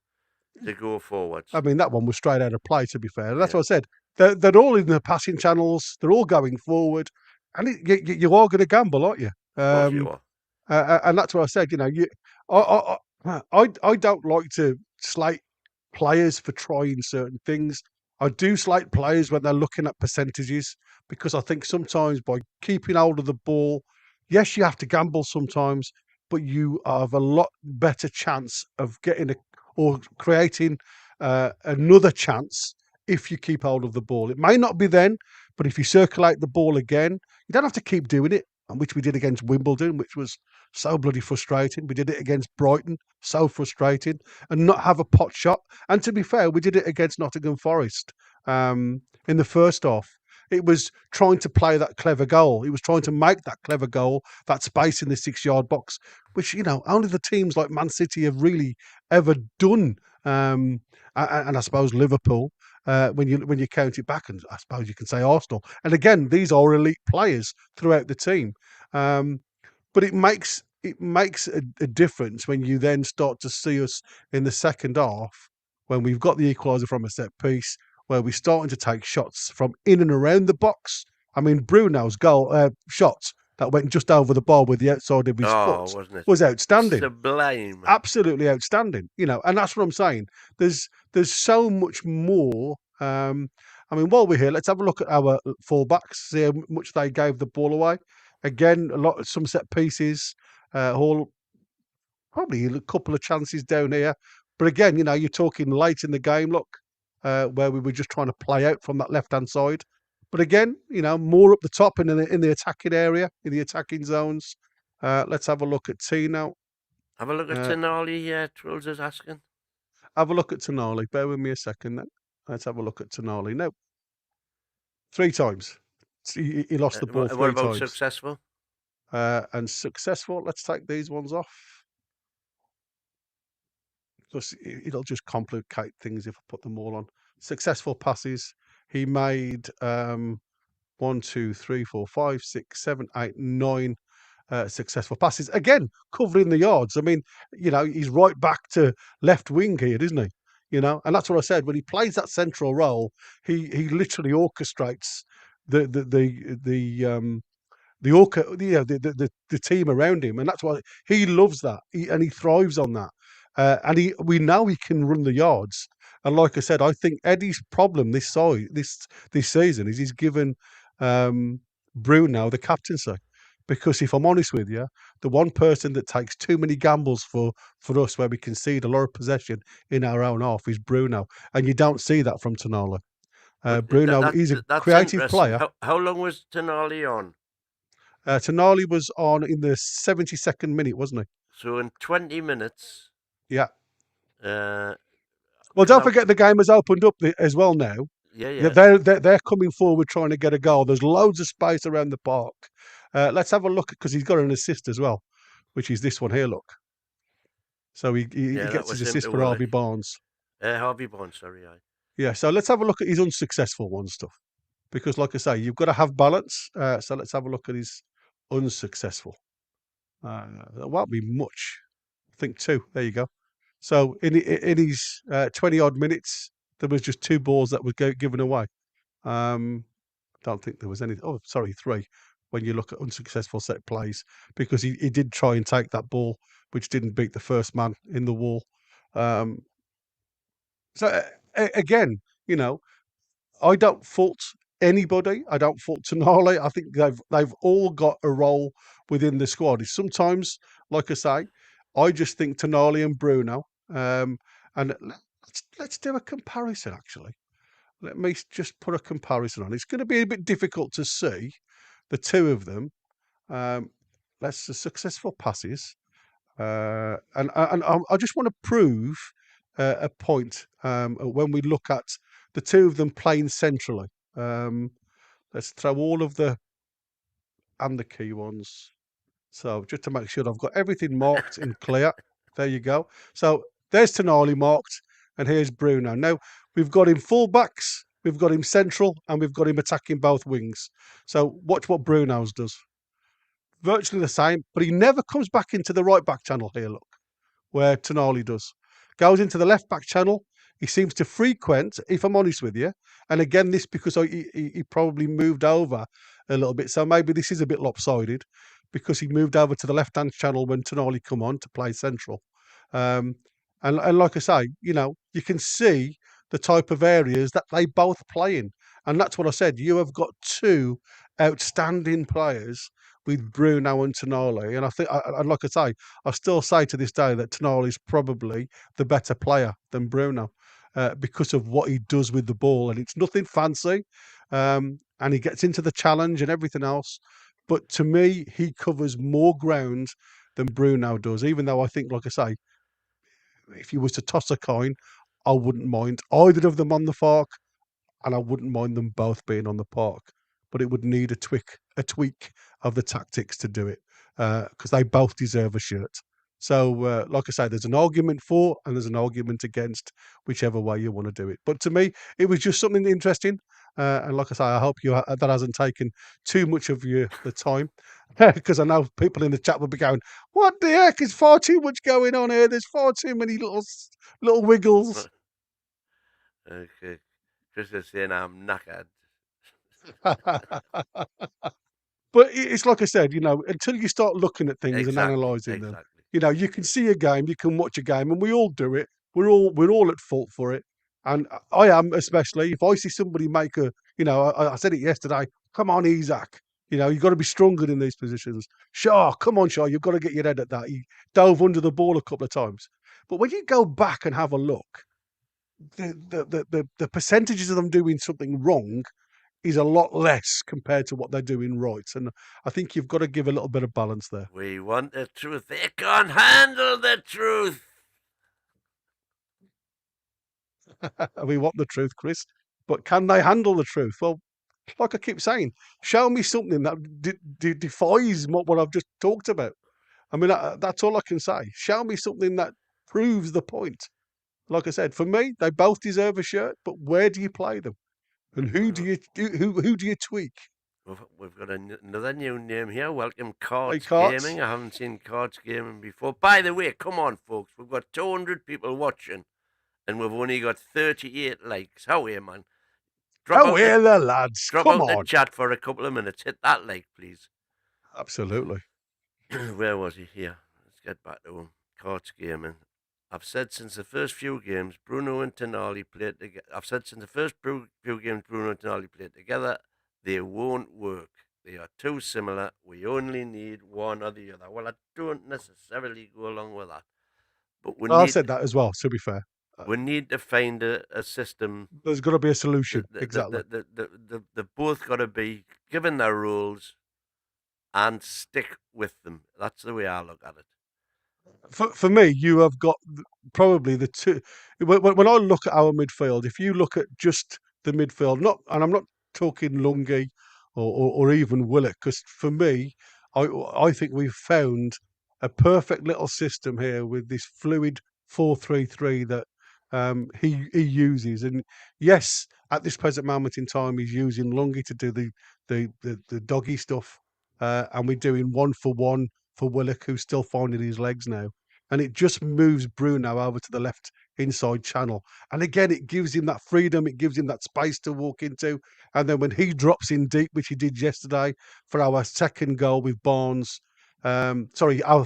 go forwards. I mean, that one was straight out of play, to be fair. That's what I said. They're all in the passing channels. They're all going forward. And you are going to gamble, aren't you? Of course you are. And that's what I said. I don't like to slate players for trying certain things. I do slate players when they're looking at percentages because I think sometimes by keeping hold of the ball, yes, you have to gamble sometimes, but you have a lot better chance of getting or creating another chance if you keep hold of the ball. It may not be then, but if you circulate the ball again, you don't have to keep doing it, which we did against Wimbledon, which was so bloody frustrating. We did it against Brighton, so frustrating, and not have a pot shot. And to be fair, we did it against Nottingham Forest in the first half. It was trying to play that clever goal. It was trying to make that clever goal, that space in the 6 yard box, which, only the teams like Man City have really ever done. And I suppose Liverpool, when you count it back, and I suppose you can say Arsenal. And again, these are elite players throughout the team. Um, but it makes a difference when you then start to see us in the second half, when we've got the equaliser from a set piece, where we're starting to take shots from in and around the box. I mean, Bruno's goal shots that went just over the bar with the outside of his foot Oh, wasn't it was outstanding, sublime? absolutely outstanding. And that's what I'm saying. There's so much more. I mean, while we're here, let's have a look at our fullbacks, see how much they gave the ball away. Again, some set pieces, all probably a couple of chances down here. But again, you're talking late in the game, look, where we were just trying to play out from that left hand side. But again, more up the top in the attacking area, in the attacking zones. Let's have a look at T now. Have a look at Uh, Tonali, Trolls is asking. have a look at Tonali. Bear with me a second then. Let's have a look at Tonali. No, three times. He lost the ball What three about times. successful? And successful, let's take these ones off, because it'll just complicate things if I put them all on. Successful passes. He made 1, 2, 3, 4, 5, 6, 7, 8, 9 successful passes. Again, covering the yards. I mean, he's right back to left wing here, isn't he? And that's what I said. When he plays that central role, he literally orchestrates the team around him, and that's why he loves that, and he thrives on that. And we know he can run the yards. And like I said, I think Eddie's problem this season is he's given Bruno the captaincy. Because if I'm honest with you, the one person that takes too many gambles for us, where we concede a lot of possession in our own half, is Bruno, and you don't see that from Tonala. But Bruno, he's a that's creative interesting. player. How long was Tonali on? Tonali was on in the 72nd minute, wasn't he? So in 20 minutes, Yeah. uh, Well, because don't forget the game has opened up as well now. yeah, Yeah, yeah, they're coming forward trying to get a goal. There's loads of space around the park. Let's have a look, because he's got an assist as well, which is this one here. Look, so he yeah, that gets his was him assist to for Willie. Harvey Barnes. Harvey Bond, sorry, I. Yeah. So let's have a look at his unsuccessful one stuff, because, like I say, you've got to have balance. So let's have a look at his unsuccessful. That won't be much. I think two. There you go. So in his 20 odd minutes, there was just two balls that were given away. Don't think there was any. Oh, sorry, three. When you look at unsuccessful set plays, because he did try and take that ball, which didn't beat the first man in the wall. Um, so again, I don't fault anybody. I don't fault Tonali. I think they've all got a role within the squad. It's sometimes, like I say, I just think Tonali and Bruno. And let's do a comparison. Actually, let me just put a comparison on. It's going to be a bit difficult to see the two of them. Um, let's the successful passes. And I just want to prove a point when we look at the two of them playing centrally. Um, let's throw all of the key ones. So just to make sure I've got everything marked in clear. There you go. So there's Tonali marked, and here's Bruno. Now we've got him fullbacks, we've got him central, and we've got him attacking both wings. So watch what Bruno's does. Virtually the same, but he never comes back into the right back channel here. Look, where Tonali does. Goes into the left back channel. He seems to frequent, if I'm honest with you. And again, this because he probably moved over a little bit. So maybe this is a bit lopsided, because he moved over to the left hand channel when Tonali come on to play central. Um, and like I say, you can see the type of areas that they both play in. And that's what I said. You have got two outstanding players with Bruno and Tonali. And I think, and like I say, I still say to this day that Tonali is probably the better player than Bruno, because of what he does with the ball. And it's nothing fancy. And he gets into the challenge and everything else. But to me, he covers more ground than Bruno does, even though I think, like I say, if you was to toss a coin, I wouldn't mind either of them on the park. and I wouldn't mind them both being on the park, but it would need a tweak of the tactics to do it, because they both deserve a shirt. So, like I say, there's an argument for and there's an argument against, whichever way you want to do it. But to me, it was just something interesting, and like I say, I hope that hasn't taken too much of the time, because I know people in the chat will be going, "What the heck? Is far too much going on here. There's far too many little wiggles." Okay. Chris is saying I'm knackered. But it's like I said, until you start looking at things and Exactly, analysing them, exactly. you can see a game, you can watch a game, and we all do it. We're all at fault for it, and I am especially if I see somebody make I said it yesterday. Come on, Isaac. You've got to be stronger in these positions. Shaw, come on, Shaw. You've got to get your head at that. He dove under the ball a couple of times, but when you go back and have a look, the percentages of them doing something wrong is a lot less compared to what they're doing right. And I think you've got to give a little bit of balance there. We want the truth. They can't handle the truth. We want the truth, Chris, but can they handle the truth? Well, like I keep saying, show me something that defies what I've just talked about. I mean, that's all I can say. Show me something that proves the point. Like I said, for me, they both deserve a shirt, but where do you play them? And who do Well, you who do you tweak? we've got another new name here. Welcome, Play Cards carts? Gaming. I haven't seen Cards Gaming before. By the way, come on, folks. We've got 200 people watching, and we've only got 38 likes. How are you, man? Drop Oh, out the here the lads. drop Come out the on. chat for a couple of minutes. Hit that like, please. Absolutely. Where was he? Here. Let's get back to him. Cards Gaming. I've said since the first few games Bruno and Tonali played together. I've said since the first few games Bruno and Tonali played together, they won't work. They are too similar. We only need one or the other. Well, I don't necessarily go along with that, but I've said that as well, to be fair. we need to find a system. There's got to be a solution. Exactly. They've both got to be given their rules and stick with them. That's the way I look at it. For me, you have got probably the two. When I look at our midfield, if you look at just the midfield, and I'm not talking Lungi or even Willock, because for me, I think we've found a perfect little system here with this fluid 4-3-3 that he uses. And yes, at this present moment in time, he's using Lungi to do the doggy stuff, and we're doing 1-for-1 for Willock, who's still finding his legs now. And it just moves Bruno over to the left inside channel. And again, it gives him that freedom, it gives him that space to walk into. And then when he drops in deep, which he did yesterday for our second goal with Barnes, our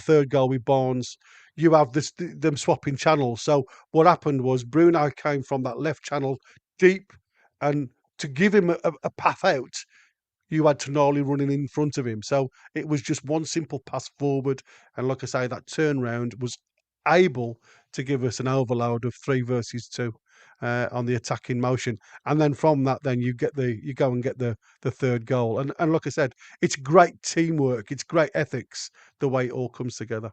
third goal with Barnes, you have them swapping channels. So what happened was Bruno came from that left channel deep, and to give him a path out, you had Tonali running in front of him. So it was just one simple pass forward. And like I say, that turnaround was able to give us an overload of 3 versus 2 on the attacking motion. And then from that, then you go and get the third goal. And like I said, it's great teamwork. It's great ethics, the way it all comes together.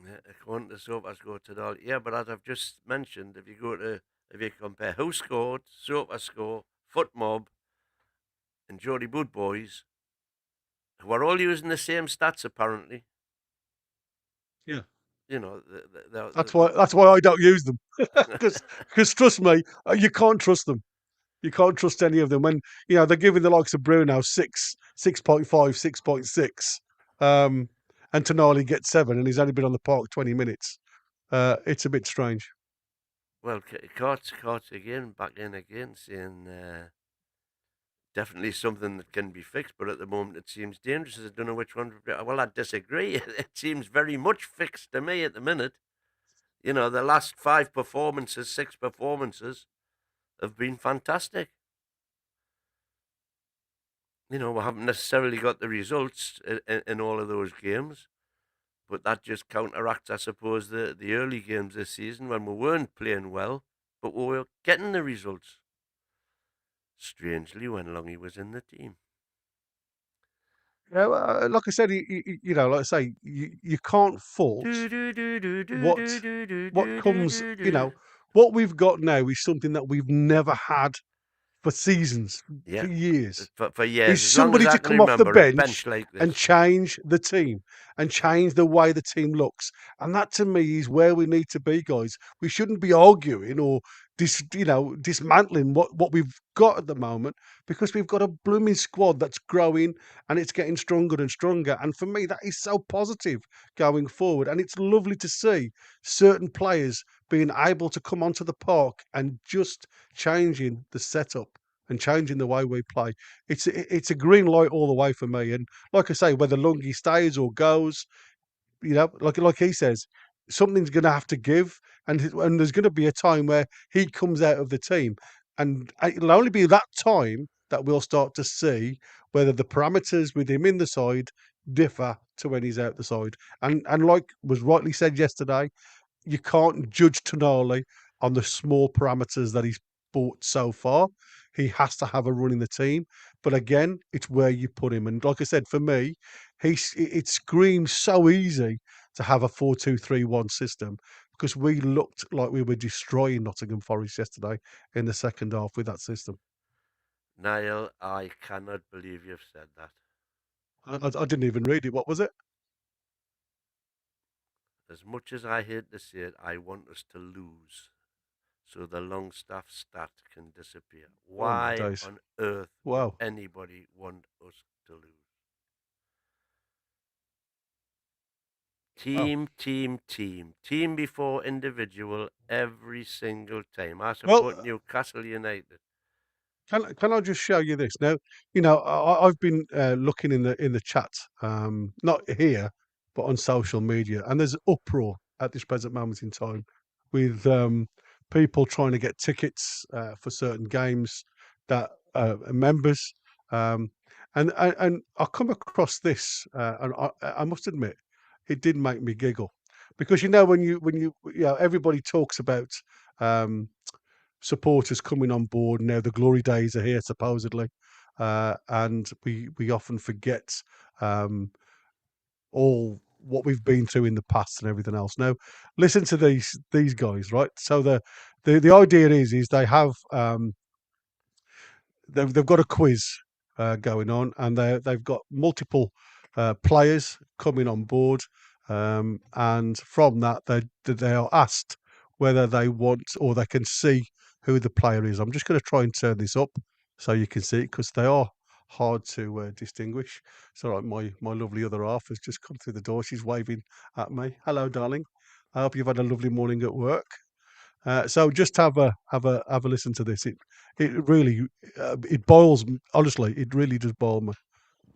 Yeah, according to SofaScore today. Yeah, but as I've just mentioned, if you compare who scored, SofaScore, FootMob, and Jody Boot Boys, who are all using the same stats apparently. Yeah. You know, That's why I don't use them. Because trust me, you can't trust them. You can't trust any of them. When they're giving the likes of Bruno 6.5, 6.6, and Tonali gets 7, and he's only been on the park 20 minutes. It's a bit strange. well, Courts again, back in again, saying definitely something that can be fixed, but at the moment it seems dangerous. I don't know which one. Well, I disagree. It seems very much fixed to me at the minute. You know, the last 6 performances have been fantastic. You know, we haven't necessarily got the results in all of those games, but that just counteracts, I suppose, the early games this season when we weren't playing well, but we were getting the results. Strangely, when Longy was in the team. Yeah, like I said, like I say, you can't fault what what comes. what we've got now is something that we've never had for seasons, for Yeah, years. for years, Is as long as somebody I to can come off the remember, a bench bench like and this. change the team and change the way the team looks. And that to me is where we need to be, guys. We shouldn't be arguing or dismantling what we've got at the moment, because we've got a blooming squad that's growing and it's getting stronger and stronger. And for me, that is so positive going forward. And it's lovely to see certain players being able to come onto the park and just changing the setup and changing the way we play. It's a green light all the way for me. And like I say, whether Lungi stays or goes, like he says, something's going to have to give, and there's going to be a time where he comes out of the team, and it'll only be that time that we'll start to see whether the parameters with him in the side differ to when he's out the side. And like was rightly said yesterday, you can't judge Tonali on the small parameters that he's bought so far. He has to have a run in the team. But again, it's where you put him. And like I said, for me, it screams so easy to have a 4-2-3-1 system, because we looked like we were destroying Nottingham Forest yesterday in the second half with that system. Niall, I cannot believe you've said that. I didn't even read it. What was it? As much as I hate to say it, I want us to lose so the Longstaff stat can disappear. Oh my Why days. on earth would Wow. anybody want us to lose? Wow. Team before individual every single time. I Well, support Newcastle United. can I just show you this now? I've been looking in the chat, not here, but on social media, and there's uproar at this present moment in time with people trying to get tickets for certain games that are members, um, and I come across this, and I must admit, it did make me giggle, because when everybody talks about. Um, Supporters coming on board now. The glory days are here, supposedly, and we often forget um, all what we've been through in the past and everything else. Now, listen to these guys, right? So the idea is they have they've got a quiz going on, and they've got multiple players coming on board, and from that they are asked whether they want or they can see who the player is. I'm just going to try and turn this up so you can see it, because they are hard to distinguish. So like my lovely other half has just come through the door. She's waving at me. Hello, darling. I hope you've had a lovely morning at work. So just have a listen to this. It really it boils. Honestly, it really does boil me.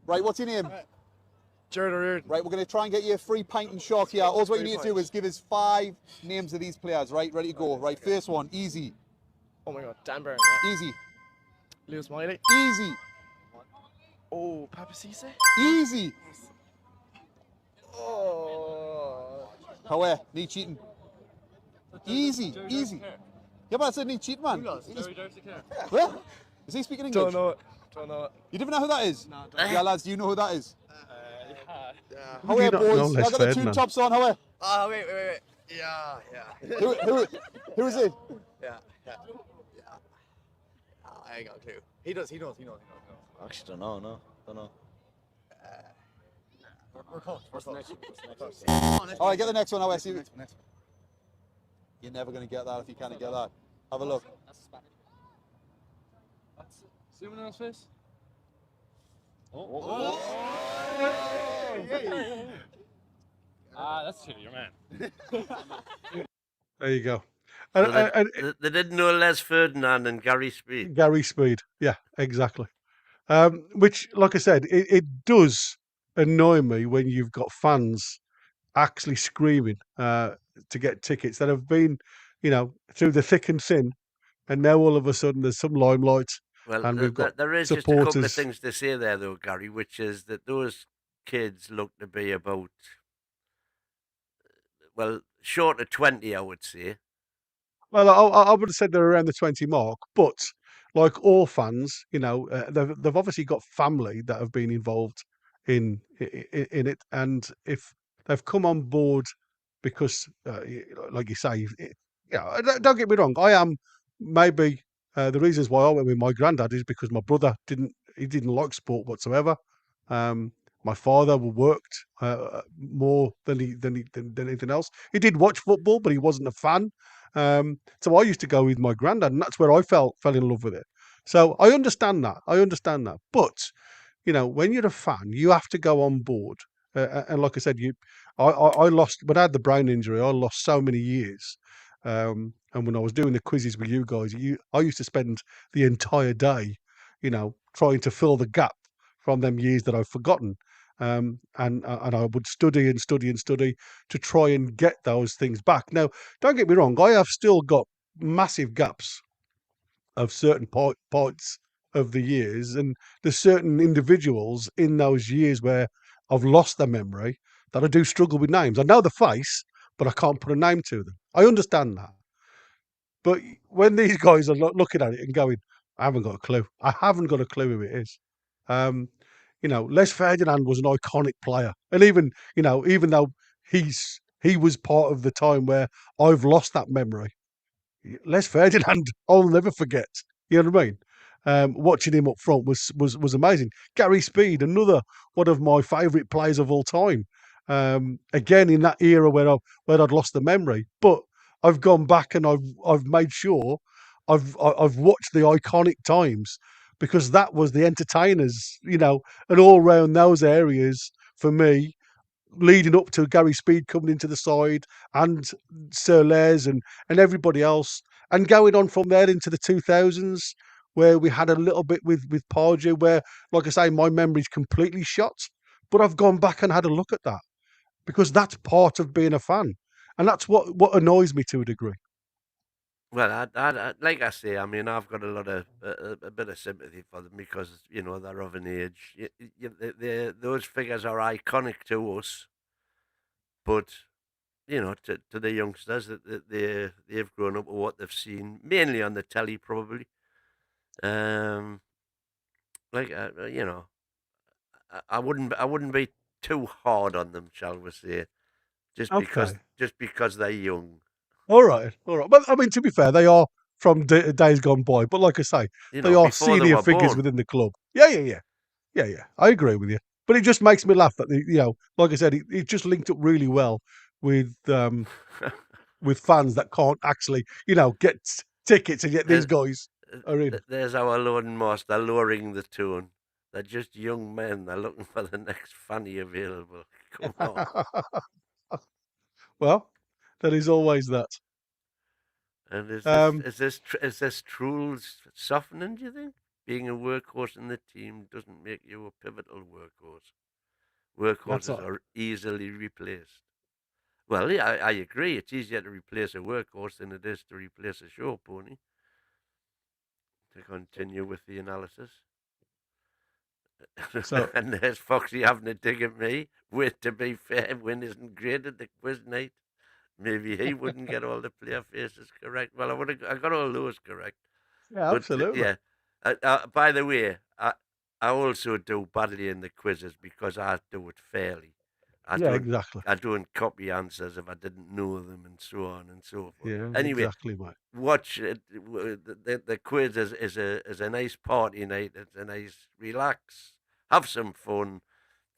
Right, what's your name? Jared. Right, we're going to try and get you a free pint and shot here. All what you need to do is give us 5 names of these players. Right, ready to go. Right, first one, easy. Oh my god, Dan Burn. Easy. Lewis Miley. Easy. Oh, Papa Cisse. Easy. Oh. However, need cheating. Easy. Easy. Yeah, but I said need cheating, man. What? Is he speaking English? Don't know it. Don't know it. You don't know who that is? No, Yeah, lads, do you know who that is? yeah. How do you not know boys, Les I got the two Ferdinand? tops on, however. Oh, wait. Yeah. Who is it? Yeah. I ain't got a clue. He knows. Actually, don't know. No, don't know. We're close. All right, get the next one, however. You're never going to get that if you can't get that. Have a look. Zooming on his face. That's Chili, your man. There you go. So And they didn't know Les Ferdinand and Gary Speed. Gary Speed, yeah, exactly. Which, like I said, it does annoy me when you've got fans actually screaming to get tickets that have been, through the thick and thin, and now all of a sudden there's some limelight, Well, and we've got there is just a couple of supporters. things to say there, though, Gary, which is that those kids look to be about, well, short of 20, I would say. Well, I would have said they're around the 20 mark, but like all fans, they've obviously got family that have been involved in it, and if they've come on board because, like you say, Yeah, don't get me wrong. I am maybe the reasons why I went with my granddad is because my brother didn't like sport whatsoever. My father worked more than anything else. He did watch football, but he wasn't a fan. So I used to go with my granddad, and that's where I fell in love with it. So I understand that. But when you're a fan, you have to go on board. And like I said, I lost when I had the brain injury. I lost so many years. And when I was doing the quizzes with you guys, I used to spend the entire day, trying to fill the gap from them years that I've forgotten. And I would study and study and study to try and get those things back. Now, don't get me wrong, I have still got massive gaps of certain parts of the years, and there's certain individuals in those years where I've lost their memory that I do struggle with names. I know the face, but I can't put a name to them. I understand that. But when these guys are looking at it and going, I haven't got a clue. I haven't got a clue who it is. Um, Les Ferdinand was an iconic player. And even though he was part of the time where I've lost that memory, Les Ferdinand, I'll never forget. You know what I mean? Watching him up front was amazing. Gary Speed, another one of my favourite players of all time. Again, in that era where I'd lost the memory, but I've gone back and I've made sure I've watched the iconic times because that was the entertainers, and all around those areas for me leading up to Gary Speed coming into the side and Sir Les and everybody else, and going on from there into the 2000s, where we had a little bit with Pardew, where, like I say, my memory's completely shot. But I've gone back and had a look at that because that's part of being a fan, and that's what annoys me to a degree. Well, like I say, I mean, I've got a lot of a bit of sympathy for them because they're of an age. Those figures are iconic to us, but to the youngsters that they've grown up with what they've seen, mainly on the telly, probably. Um, like I wouldn't be too hard on them, shall we say, Okay, just because they're young. all right. But I mean, to be fair, they are from days gone by. But like I say, they are Before they senior were figures born. within the club. Yeah. I agree with you. But it just makes me laugh that like I said, it just linked up really well with with fans that can't actually, get tickets, and yet these There's, guys are in. there's our Lord Master lowering the tone. They're just young men. They're looking for the next fanny available. Come on. Well, there is always that. And Um, is this Truls softening? Do you think being a workhorse in the team doesn't make you a pivotal workhorse? that's Workhorses all. are easily replaced. Well, yeah, I agree. It's easier to replace a workhorse than it is to replace a show pony. To continue with the analysis. So And there's Foxy having a dig at me. With, to be fair, Win isn't great at the quiz night. Maybe he wouldn't get all the player faces correct. Well, I got all those correct. yeah, But absolutely. yeah. By the way, I also do badly in the quizzes because I do it fairly. I Yeah, don't exactly. I don't copy answers if I didn't know them and so on and so forth. Yeah, Anyway, exactly, mate. watch it. The quiz is a nice party night. It's a nice relax, have some fun,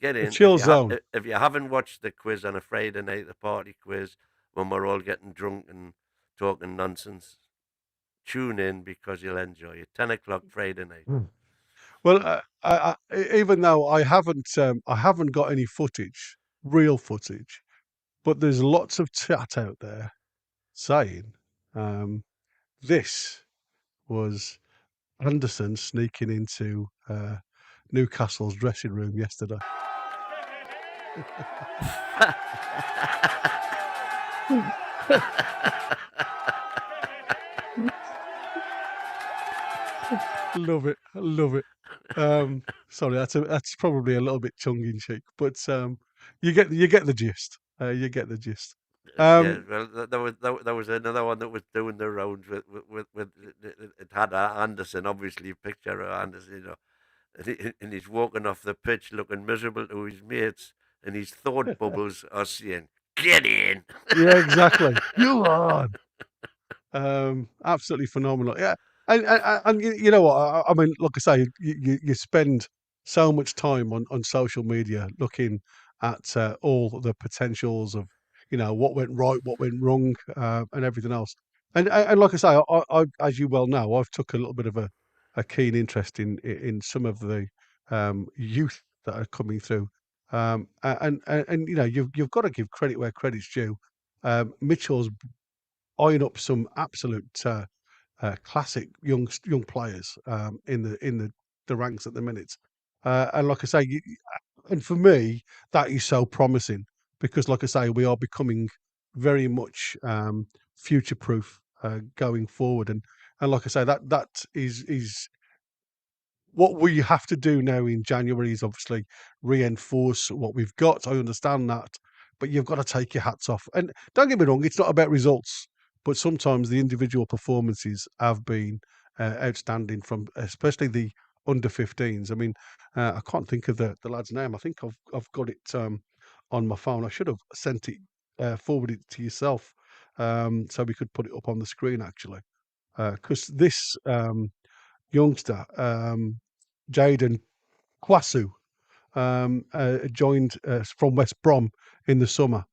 get A in. chill zone. If you haven't watched the quiz on a Friday night, the party quiz when we're all getting drunk and talking nonsense, tune in because you'll enjoy it. 10 o'clock Friday night. Well, even though I haven't got any footage, real footage, but there's lots of chat out there saying this was Anderson sneaking into Newcastle's dressing room yesterday. Love it, love it. Sorry, that's probably a little bit tongue in cheek, but you get the gist. You get the gist. Yeah, Um, well, there was another one that was doing the rounds with it had Anderson, obviously, a picture of Anderson, and he's walking off the pitch looking miserable to his mates, and his thought bubbles are saying, "Get in." yeah, exactly. You on? Absolutely phenomenal. Yeah, and you know what? I mean, like I say, you spend so much time on social media looking at all the potentials of what went right, what went wrong, and everything else. And like I say, as you well know, I've took a little bit of a keen interest in some of the youth that are coming through. And you've got to give credit where credit's due. Mitchell's eyeing up some absolute classic young players in the ranks at the minute. And like I say, and for me, that is so promising because, like I say, we are becoming very much future proof going forward. And like I say, that is what we have to do now in January is obviously reinforce what we've got. I understand that, but you've got to take your hats off. And don't get me wrong, it's not about results, but sometimes the individual performances have been outstanding from especially the under 15s. I mean, I can't think of the lad's name. I think I've got it on my phone. I should have sent it, forwarded it to yourself, so we could put it up on the screen actually. Because this youngster, Jaden Kwasu, joined from West Brom in the summer.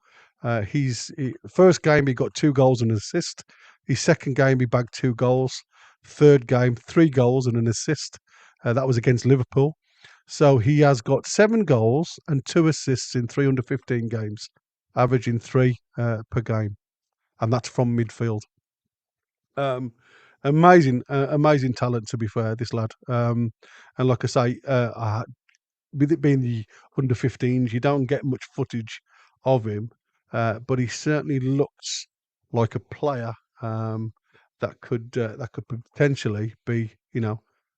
First game he got 2 goals and an assist. His second game he bagged 2 goals. Third game 3 goals and an assist. That was against Liverpool. So he has got 7 goals and 2 assists in 315 games, averaging 3 per game, and that's from midfield. Um, amazing talent to be fair, this lad. And like I say, with it being the under 15s, you don't get much footage of him, but he certainly looks like a player that could potentially be,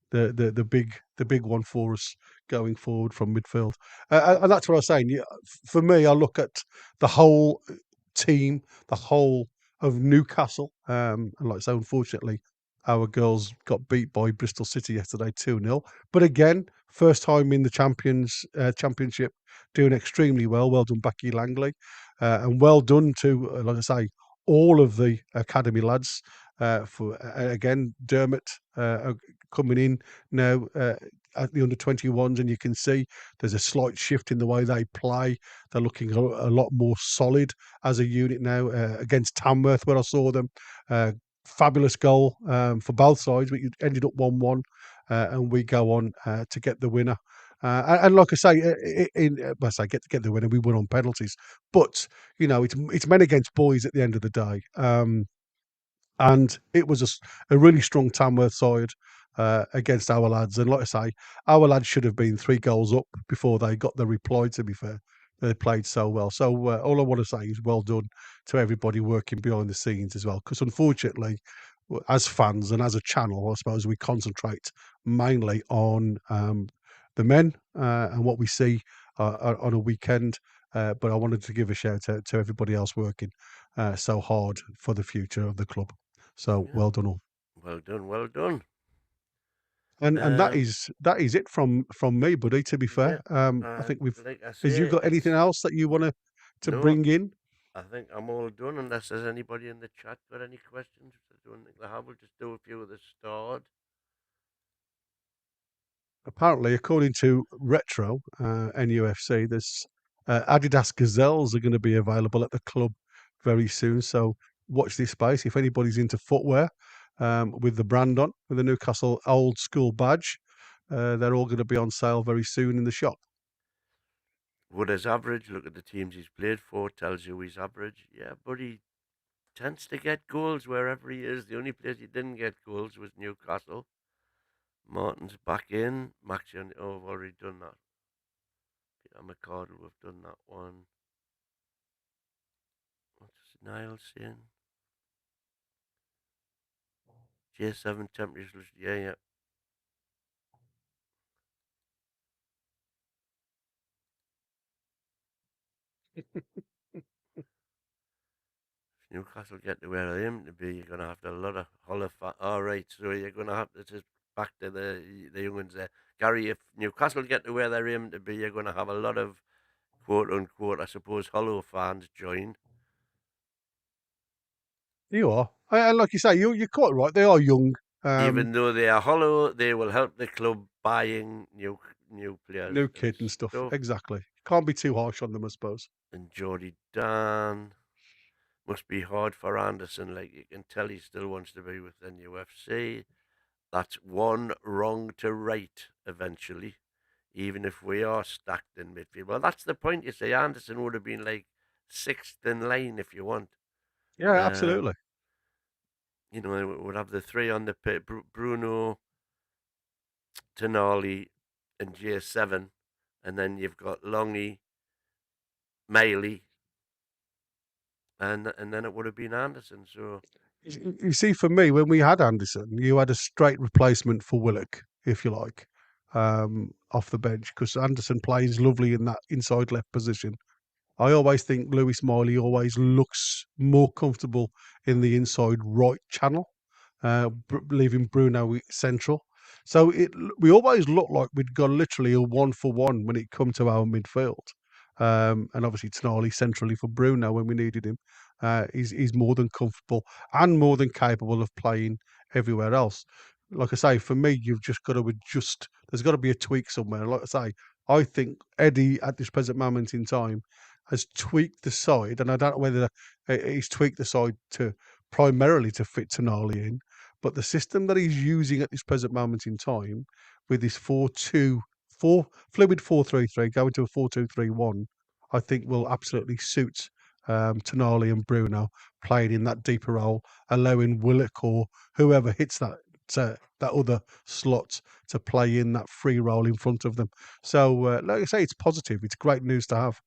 the big one for us going forward from midfield. And that's what I was saying. Yeah, for me, I look at the whole team, the whole of Newcastle, and like I say, unfortunately, our girls got beat by Bristol City yesterday 2-0. But again, first time in the championship, doing extremely well. Well done, Becky Langley, and well done to, like I say, all of the academy lads. For again, Dermot coming in now at the under 21s, and you can see there's a slight shift in the way they play. They're looking a lot more solid as a unit now against Tamworth, where I saw them. Fabulous goal for both sides. We ended up 1-1, and we go on to get the winner. And like I say, I say get the winner. We won on penalties, but it's men against boys at the end of the day. And it was a really strong Tamworth side against our lads. And like I say, our lads should have been 3 goals up before they got the reply, to be fair. They played so well. So all I want to say is well done to everybody working behind the scenes as well. Because unfortunately, as fans and as a channel, I suppose we concentrate mainly on the men and what we see on a weekend. But I wanted to give a shout out to everybody else working so hard for the future of the club. So Yeah. well done all. Well done, well done. And that is it from me, buddy. To be Yeah, fair, I think we've. like I Has say, you got anything else that you want to no, bring in? I think I'm all done unless there's anybody in the chat got any questions. I don't think they have. We'll just do a few of the start. Apparently, according to Retro NUFC, there's Adidas Gazelles are going to be available at the club very soon. So watch this space. If anybody's into footwear with the brand on, with the Newcastle old school badge, they're all going to be on sale very soon in the shop. What is average? Look at the teams he's played for. Tells you he's average. Yeah, but he tends to get goals wherever he is. The only place he didn't get goals was Newcastle. Martin's back in. Maxion, I've already done that. Peter McCardle, we've done that one. What's Niall saying? J7 temperatures, yeah. Newcastle get to where they aim to be, you're going to have to a lot of Holler. All right, so you're going to have to just back to the young ones there. Gary, if Newcastle get to where they're aiming to be, you're going to have a lot of quote unquote, I suppose, Hollow fans join. You are. And like you say, you're quite right. They are young. Even though they are hollow, they will help the club buying new players New and kid and stuff. stuff. Exactly. Can't be too harsh on them, I suppose. And Geordie Dan must be hard for Anderson. Like, you can tell he still wants to be with the Nufc. That's one wrong to right eventually, even if we are stacked in midfield. Well, that's the point. You say Anderson would have been like sixth in line if you want. Yeah, absolutely. You know, we would have the three on the pit: Bruno, Tonali, and J7, and then you've got Longy, Maley, and then it would have been Anderson. So You see, for me, when we had Anderson, you had a straight replacement for Willock, if you like, off the bench, because Anderson plays lovely in that inside left position. I always think Lewis Miley always looks more comfortable in the inside right channel, leaving Bruno central. So we always look like we'd got literally a 1-for-1 when it come to our midfield. And obviously Tonali centrally for Bruno when we needed him. He's more than comfortable and more than capable of playing everywhere else. Like I say, for me, you've just got to adjust. There's got to be a tweak somewhere. Like I say, I think Eddie at this present moment in time has tweaked the side, and I don't know whether he's tweaked the side to primarily to fit Tonali in, but the system that he's using at this present moment in time, with his 4-2-4 fluid 4-3-3 going to a 4-2-3-1, I think will absolutely suit Tonali and Bruno playing in that deeper role, allowing Willock or whoever hits that other slot to play in that free role in front of them. So, like I say, it's positive. It's great news to have.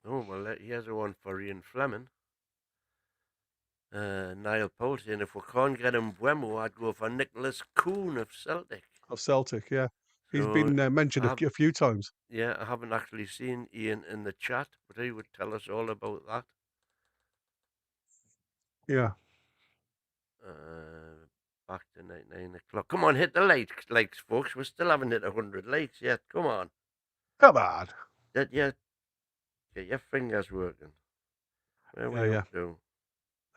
oh well, here's a one for Ian Fleming. Niall Poll saying, if we can't get him Buemo, I'd go for Nicholas Kuhn of Celtic. Of Celtic, yeah. He's So been mentioned a few times. yeah, I haven't actually seen Ian in the chat, but he would tell us all about that. Yeah. Back to 9 o'clock. Come on, hit the likes, folks. We still haven't hit 100 likes yet. Come on. Come on. Get your fingers working. Where are we up to?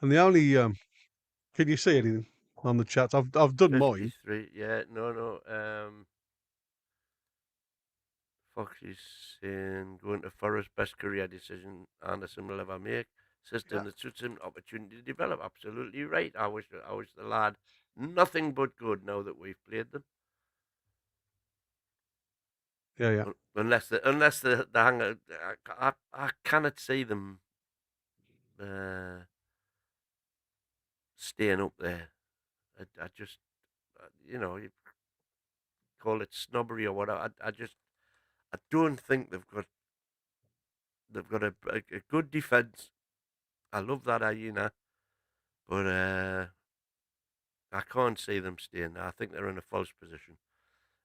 And the only can you see anything on the chat? I've done mine. 53. Yeah, no. Foxy's saying going to Forest, best career decision Anderson will ever make. System that suits him, opportunity to develop. Absolutely right. I wish the lad nothing but good now that we've played them. Yeah. Unless the hang, I cannot see them staying up there. I just, you call it snobbery or whatever. I don't think they've got a good defense. I love that hyena, but I can't see them staying there. I think they're in a false position.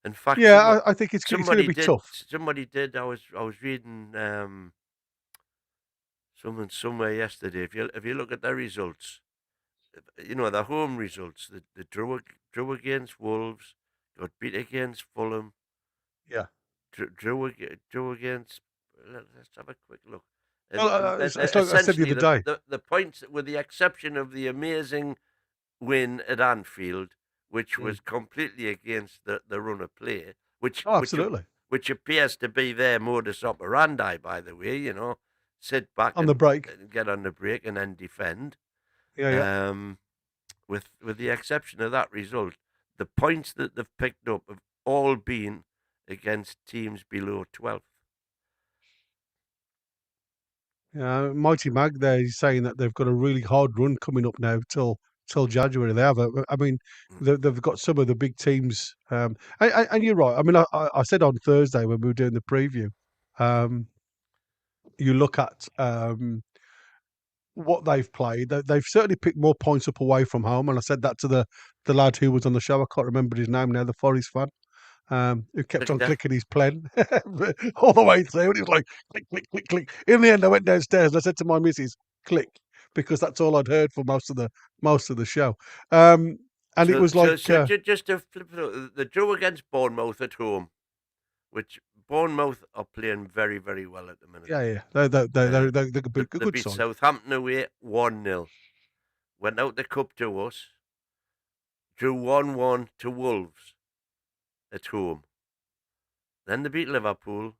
In fact, I think it's going to be tough. Somebody did. I was reading something somewhere yesterday. If you look at their results, the home results, the drew against Wolves, got beat against Fulham. Yeah. Drew against. Let's have a quick look. Well, it's like I said the other day. The points, with the exception of the amazing win at Anfield, which was completely against the run of play, absolutely. which appears to be their modus operandi, by the way. Sit back on the break, and get on the break, and then defend. Yeah. With the exception of that result, the points that they've picked up have all been against teams below 12th. Yeah, Mighty Mag there is saying that they've got a really hard run coming up now till January. They have. I mean, they've got some of the big teams. And you're right. I mean, I said on Thursday when we were doing the preview, you look at what they've played. They've certainly picked more points up away from home. And I said that to the lad who was on the show. I can't remember his name now. The Forest fan. Who kept on clicking his pen all the way through. And he was like, click, click, click, click. In the end, I went downstairs and I said to my missus, click, because that's all I'd heard for most of the show. And it was like... So just to flip it, the draw against Bournemouth at home, which Bournemouth are playing very, very well at the minute. Yeah. They're a good they beat side. Southampton away 1-0. went out the cup to us, drew 1-1 to Wolves at home. Then they beat Liverpool.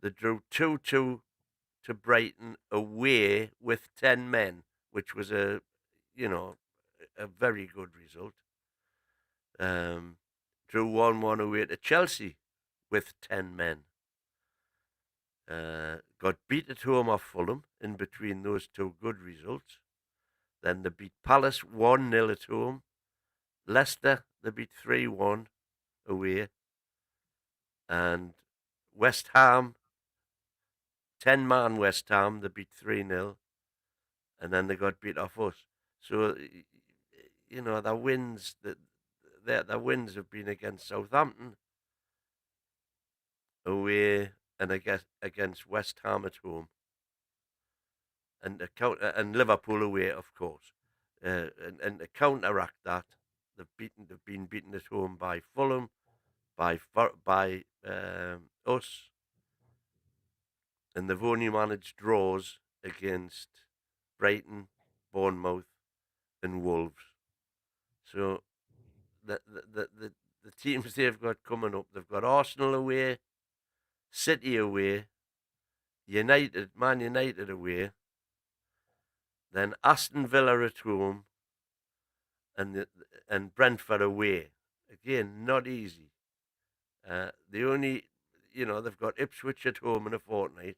They drew 2-2 to Brighton away with 10 men, which was a very good result. Drew 1-1 away to Chelsea with 10 men. Got beat at home off Fulham in between those two good results. Then they beat Palace 1-0 at home. Leicester, they beat 3-1 away. And West Ham, 10-man West Ham, they beat 3-0. And then they got beat off us. So, their wins, their wins have been against Southampton away and against West Ham at home. And Liverpool away, of course. And to counteract that, they've been beaten at home by Fulham, by us, and they've only managed draws against Brighton, Bournemouth, and Wolves. So the teams they've got coming up, they've got Arsenal away, City away, Man United away, then Aston Villa at home, and Brentford away. Again, not easy. They've got Ipswich at home in a fortnight,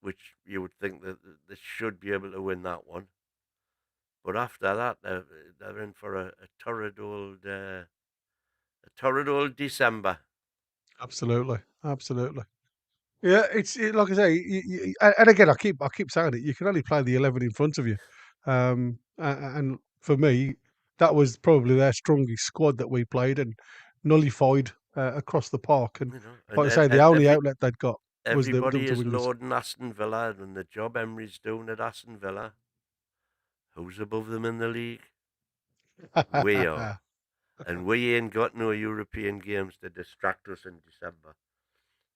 which you would think that they should be able to win that one. But after that, they're in for a torrid old December. Absolutely. Yeah, it's like I say, and again, I keep saying it. You can only play the 11 in front of you, and for me, that was probably their strongest squad that we played and nullified across the park. And like I say, the only outlet they'd got was the everybody is wingers. lauding Aston Villa and the job Emery's doing at Aston Villa. Who's above them in the league? We are. And we ain't got no European games to distract us in December.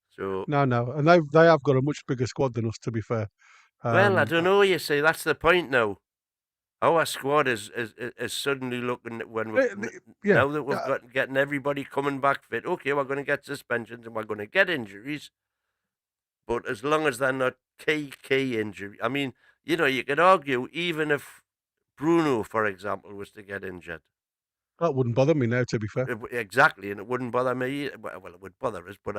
So No, and they have got a much bigger squad than us, to be fair. Well, I don't know. You see, that's the point now. Our squad is suddenly looking at now that we've got getting everybody coming back fit. Okay, we're going to get suspensions and we're going to get injuries, but as long as they're not key injury, I mean, you could argue even if Bruno, for example, was to get injured. That wouldn't bother me now, to be fair. Exactly, and it wouldn't bother me. Well, it would bother us, but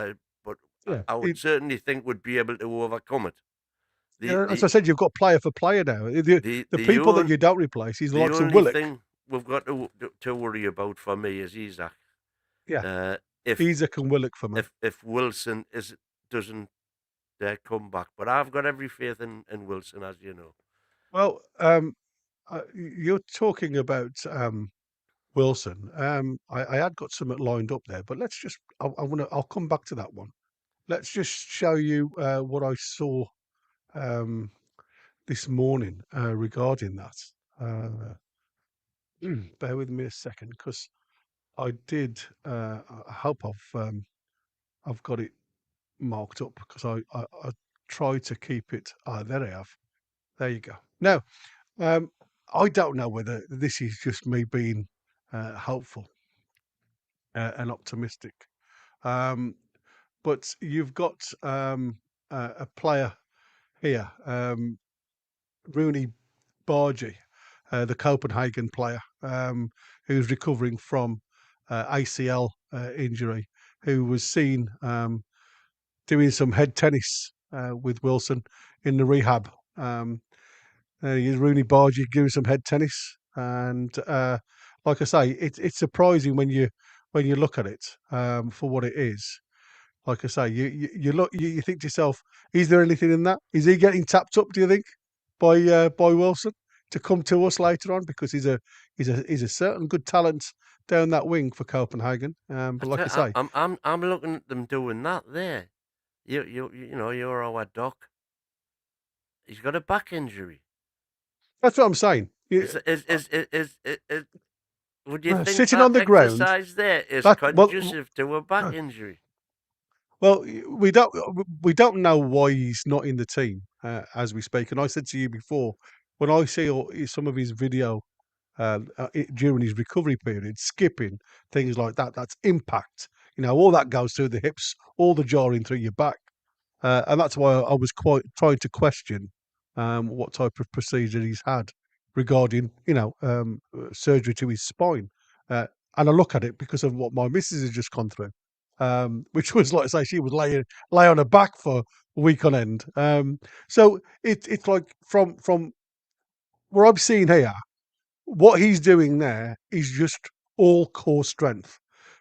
I would certainly think we'd be able to overcome it. As I said, you've got player for player now. The people that you don't replace is like some Willock. The only thing we've got to worry about for me is Isaac. Yeah, if Isaac and Willock for me. If Wilson doesn't come back, but I've got every faith in Wilson, as you know. Well, you're talking about Wilson. I had got something lined up there, but let's just. I'll come back to that one. Let's just show you what I saw this morning regarding that. Bear with me a second, because I did. I hope I've got it marked up, because I try to keep it. There I have. There you go. Now, I don't know whether this is just me being hopeful and optimistic, but you've got a player here, Rooney Bargy, the Copenhagen player, who's recovering from ACL injury, who was seen doing some head tennis with Wilson in the rehab. Rooney Bargy doing some head tennis, and like I say, it's surprising when you look at it for what it is. Like I say, you look, you think to yourself, is there anything in that? Is he getting tapped up, do you think, by Wilson to come to us later on? Because he's a certain good talent down that wing for Copenhagen. But like I say, I'm looking at them doing that there. You're our doc. He's got a back injury. That's what I'm saying. Would you think sitting that on the ground exercise there is conducive to a back injury? Well, we don't know why he's not in the team as we speak. And I said to you before, when I see some of his video during his recovery period, skipping things like that, that's impact. All that goes through the hips, all the jarring through your back, and that's why I was quite trying to question what type of procedure he's had regarding, surgery to his spine. And I look at it because of what my missus has just gone through, which was like I say, she was lay on her back for a week on end. So it's like from what I'm seeing here, what he's doing there is just all core strength,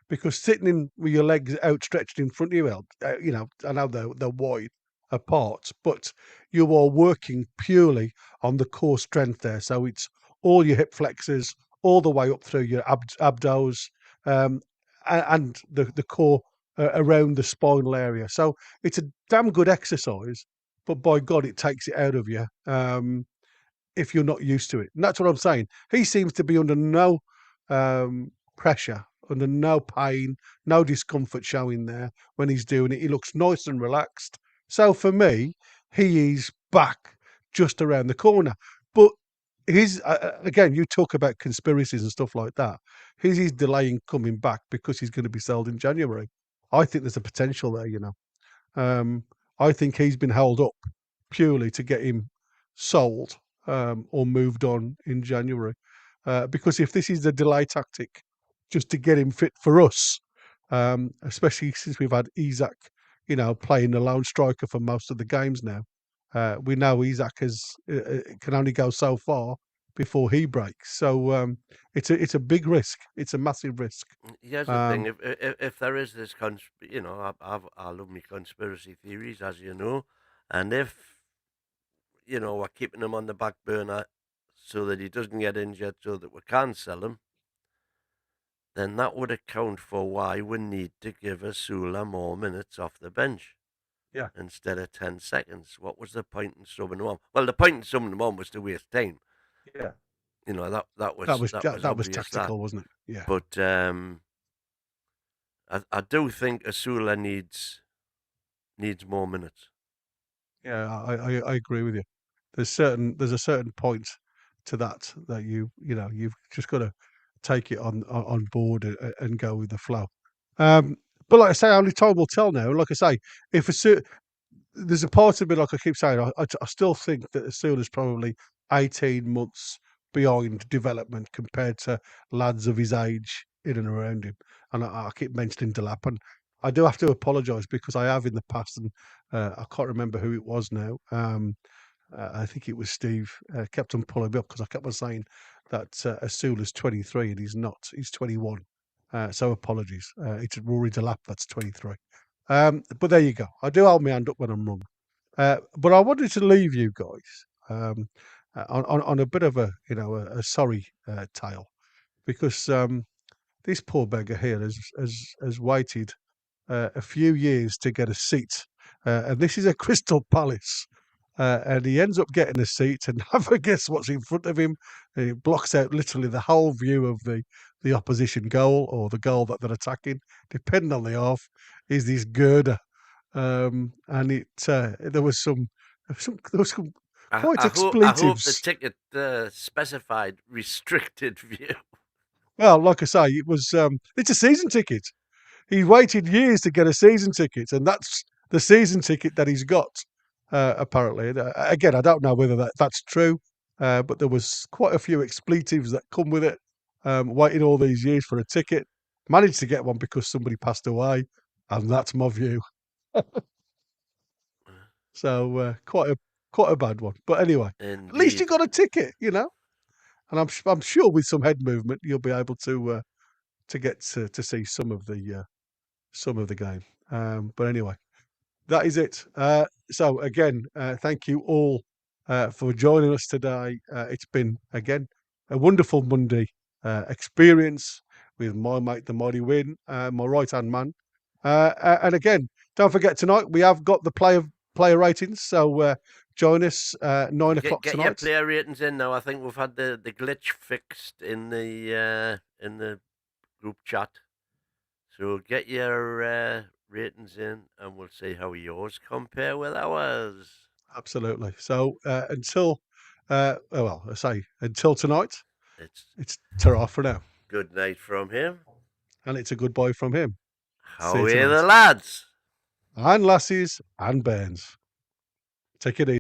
because sitting in with your legs outstretched in front of you, I know they're wide apart, but you are working purely on the core strength there. So it's all your hip flexors, all the way up through your abdos, um, and the core around the spinal area. So it's a damn good exercise, but by God, it takes it out of you. If you're not used to it. And that's what I'm saying. He seems to be under no pressure, under no pain, no discomfort showing there when he's doing it. He looks nice and relaxed. So for me, he is back just around the corner. But he's again, you talk about conspiracies and stuff like that. He's delaying coming back because he's going to be sold in January. I think there's a potential there. Um, I think he's been held up purely to get him sold or moved on in January. Because if this is the delay tactic just to get him fit for us, especially since we've had Isak, playing the lone striker for most of the games now, we know Isak can only go so far before he breaks. So it's a big risk. It's a massive risk. Here's the thing: if there is this, I love me conspiracy theories, as you know, and if we're keeping him on the back burner so that he doesn't get injured, so that we can sell him, then that would account for why we need to give Asula more minutes off the bench. Yeah. Instead of 10 seconds. What was the point in subbing him on? Well, the point in subbing him on was to waste time. Yeah. That was That was obvious, tactical, wasn't it? Yeah. But I do think Asula needs more minutes. Yeah, I agree with you. There's a certain point to that you've just got to take it on board and go with the flow. But like I say, only time will tell now. Like I say, if there's a part of me, like I keep saying, I still think that Asul is probably 18 months behind development compared to lads of his age in and around him. And I keep mentioning Delap, and I do have to apologise because I have in the past, and I can't remember who it was now. I think it was Steve, kept on pulling me up because I kept on saying that Asul is 23 and he's not. He's 21. So apologies. It's Rory Delap that's 23. But there you go. I do hold my hand up when I'm wrong. But I wanted to leave you guys on a bit of a sorry tale, because this poor beggar here has waited a few years to get a seat, and this is a Crystal Palace. And he ends up getting a seat, and have a guess what's in front of him. And it blocks out literally the whole view of the opposition goal, or the goal that they're attacking, depending on the half. Is this girder, and there was some quite I hope the expletives. ticket specified restricted view. Well, like I say, it's a season ticket. He waited years to get a season ticket, and that's the season ticket that he's got. Apparently, again, I don't know whether that's true, but there was quite a few expletives that come with it. Waiting all these years for a ticket, managed to get one because somebody passed away, and that's my view. So quite a bad one. But anyway, at least you Indeed. got a ticket, and I'm sure with some head movement you'll be able to get to see some of the game. But anyway, that is it. So again, thank you all for joining us today. It's been again a wonderful Monday experience with my mate, the Mighty Win, my right hand man. And again, don't forget tonight we have got the player ratings. So join us 9 o'clock Get tonight. your player ratings in now. I think we've had the glitch fixed in the group chat. So get your ratings in, and we'll see how yours compare with ours. Absolutely. So until Well, I say until tonight, It's ta-ra for now. good night from him. And it's a goodbye from him. See How you are the tonight. lads? And lassies and bairns. Take it easy.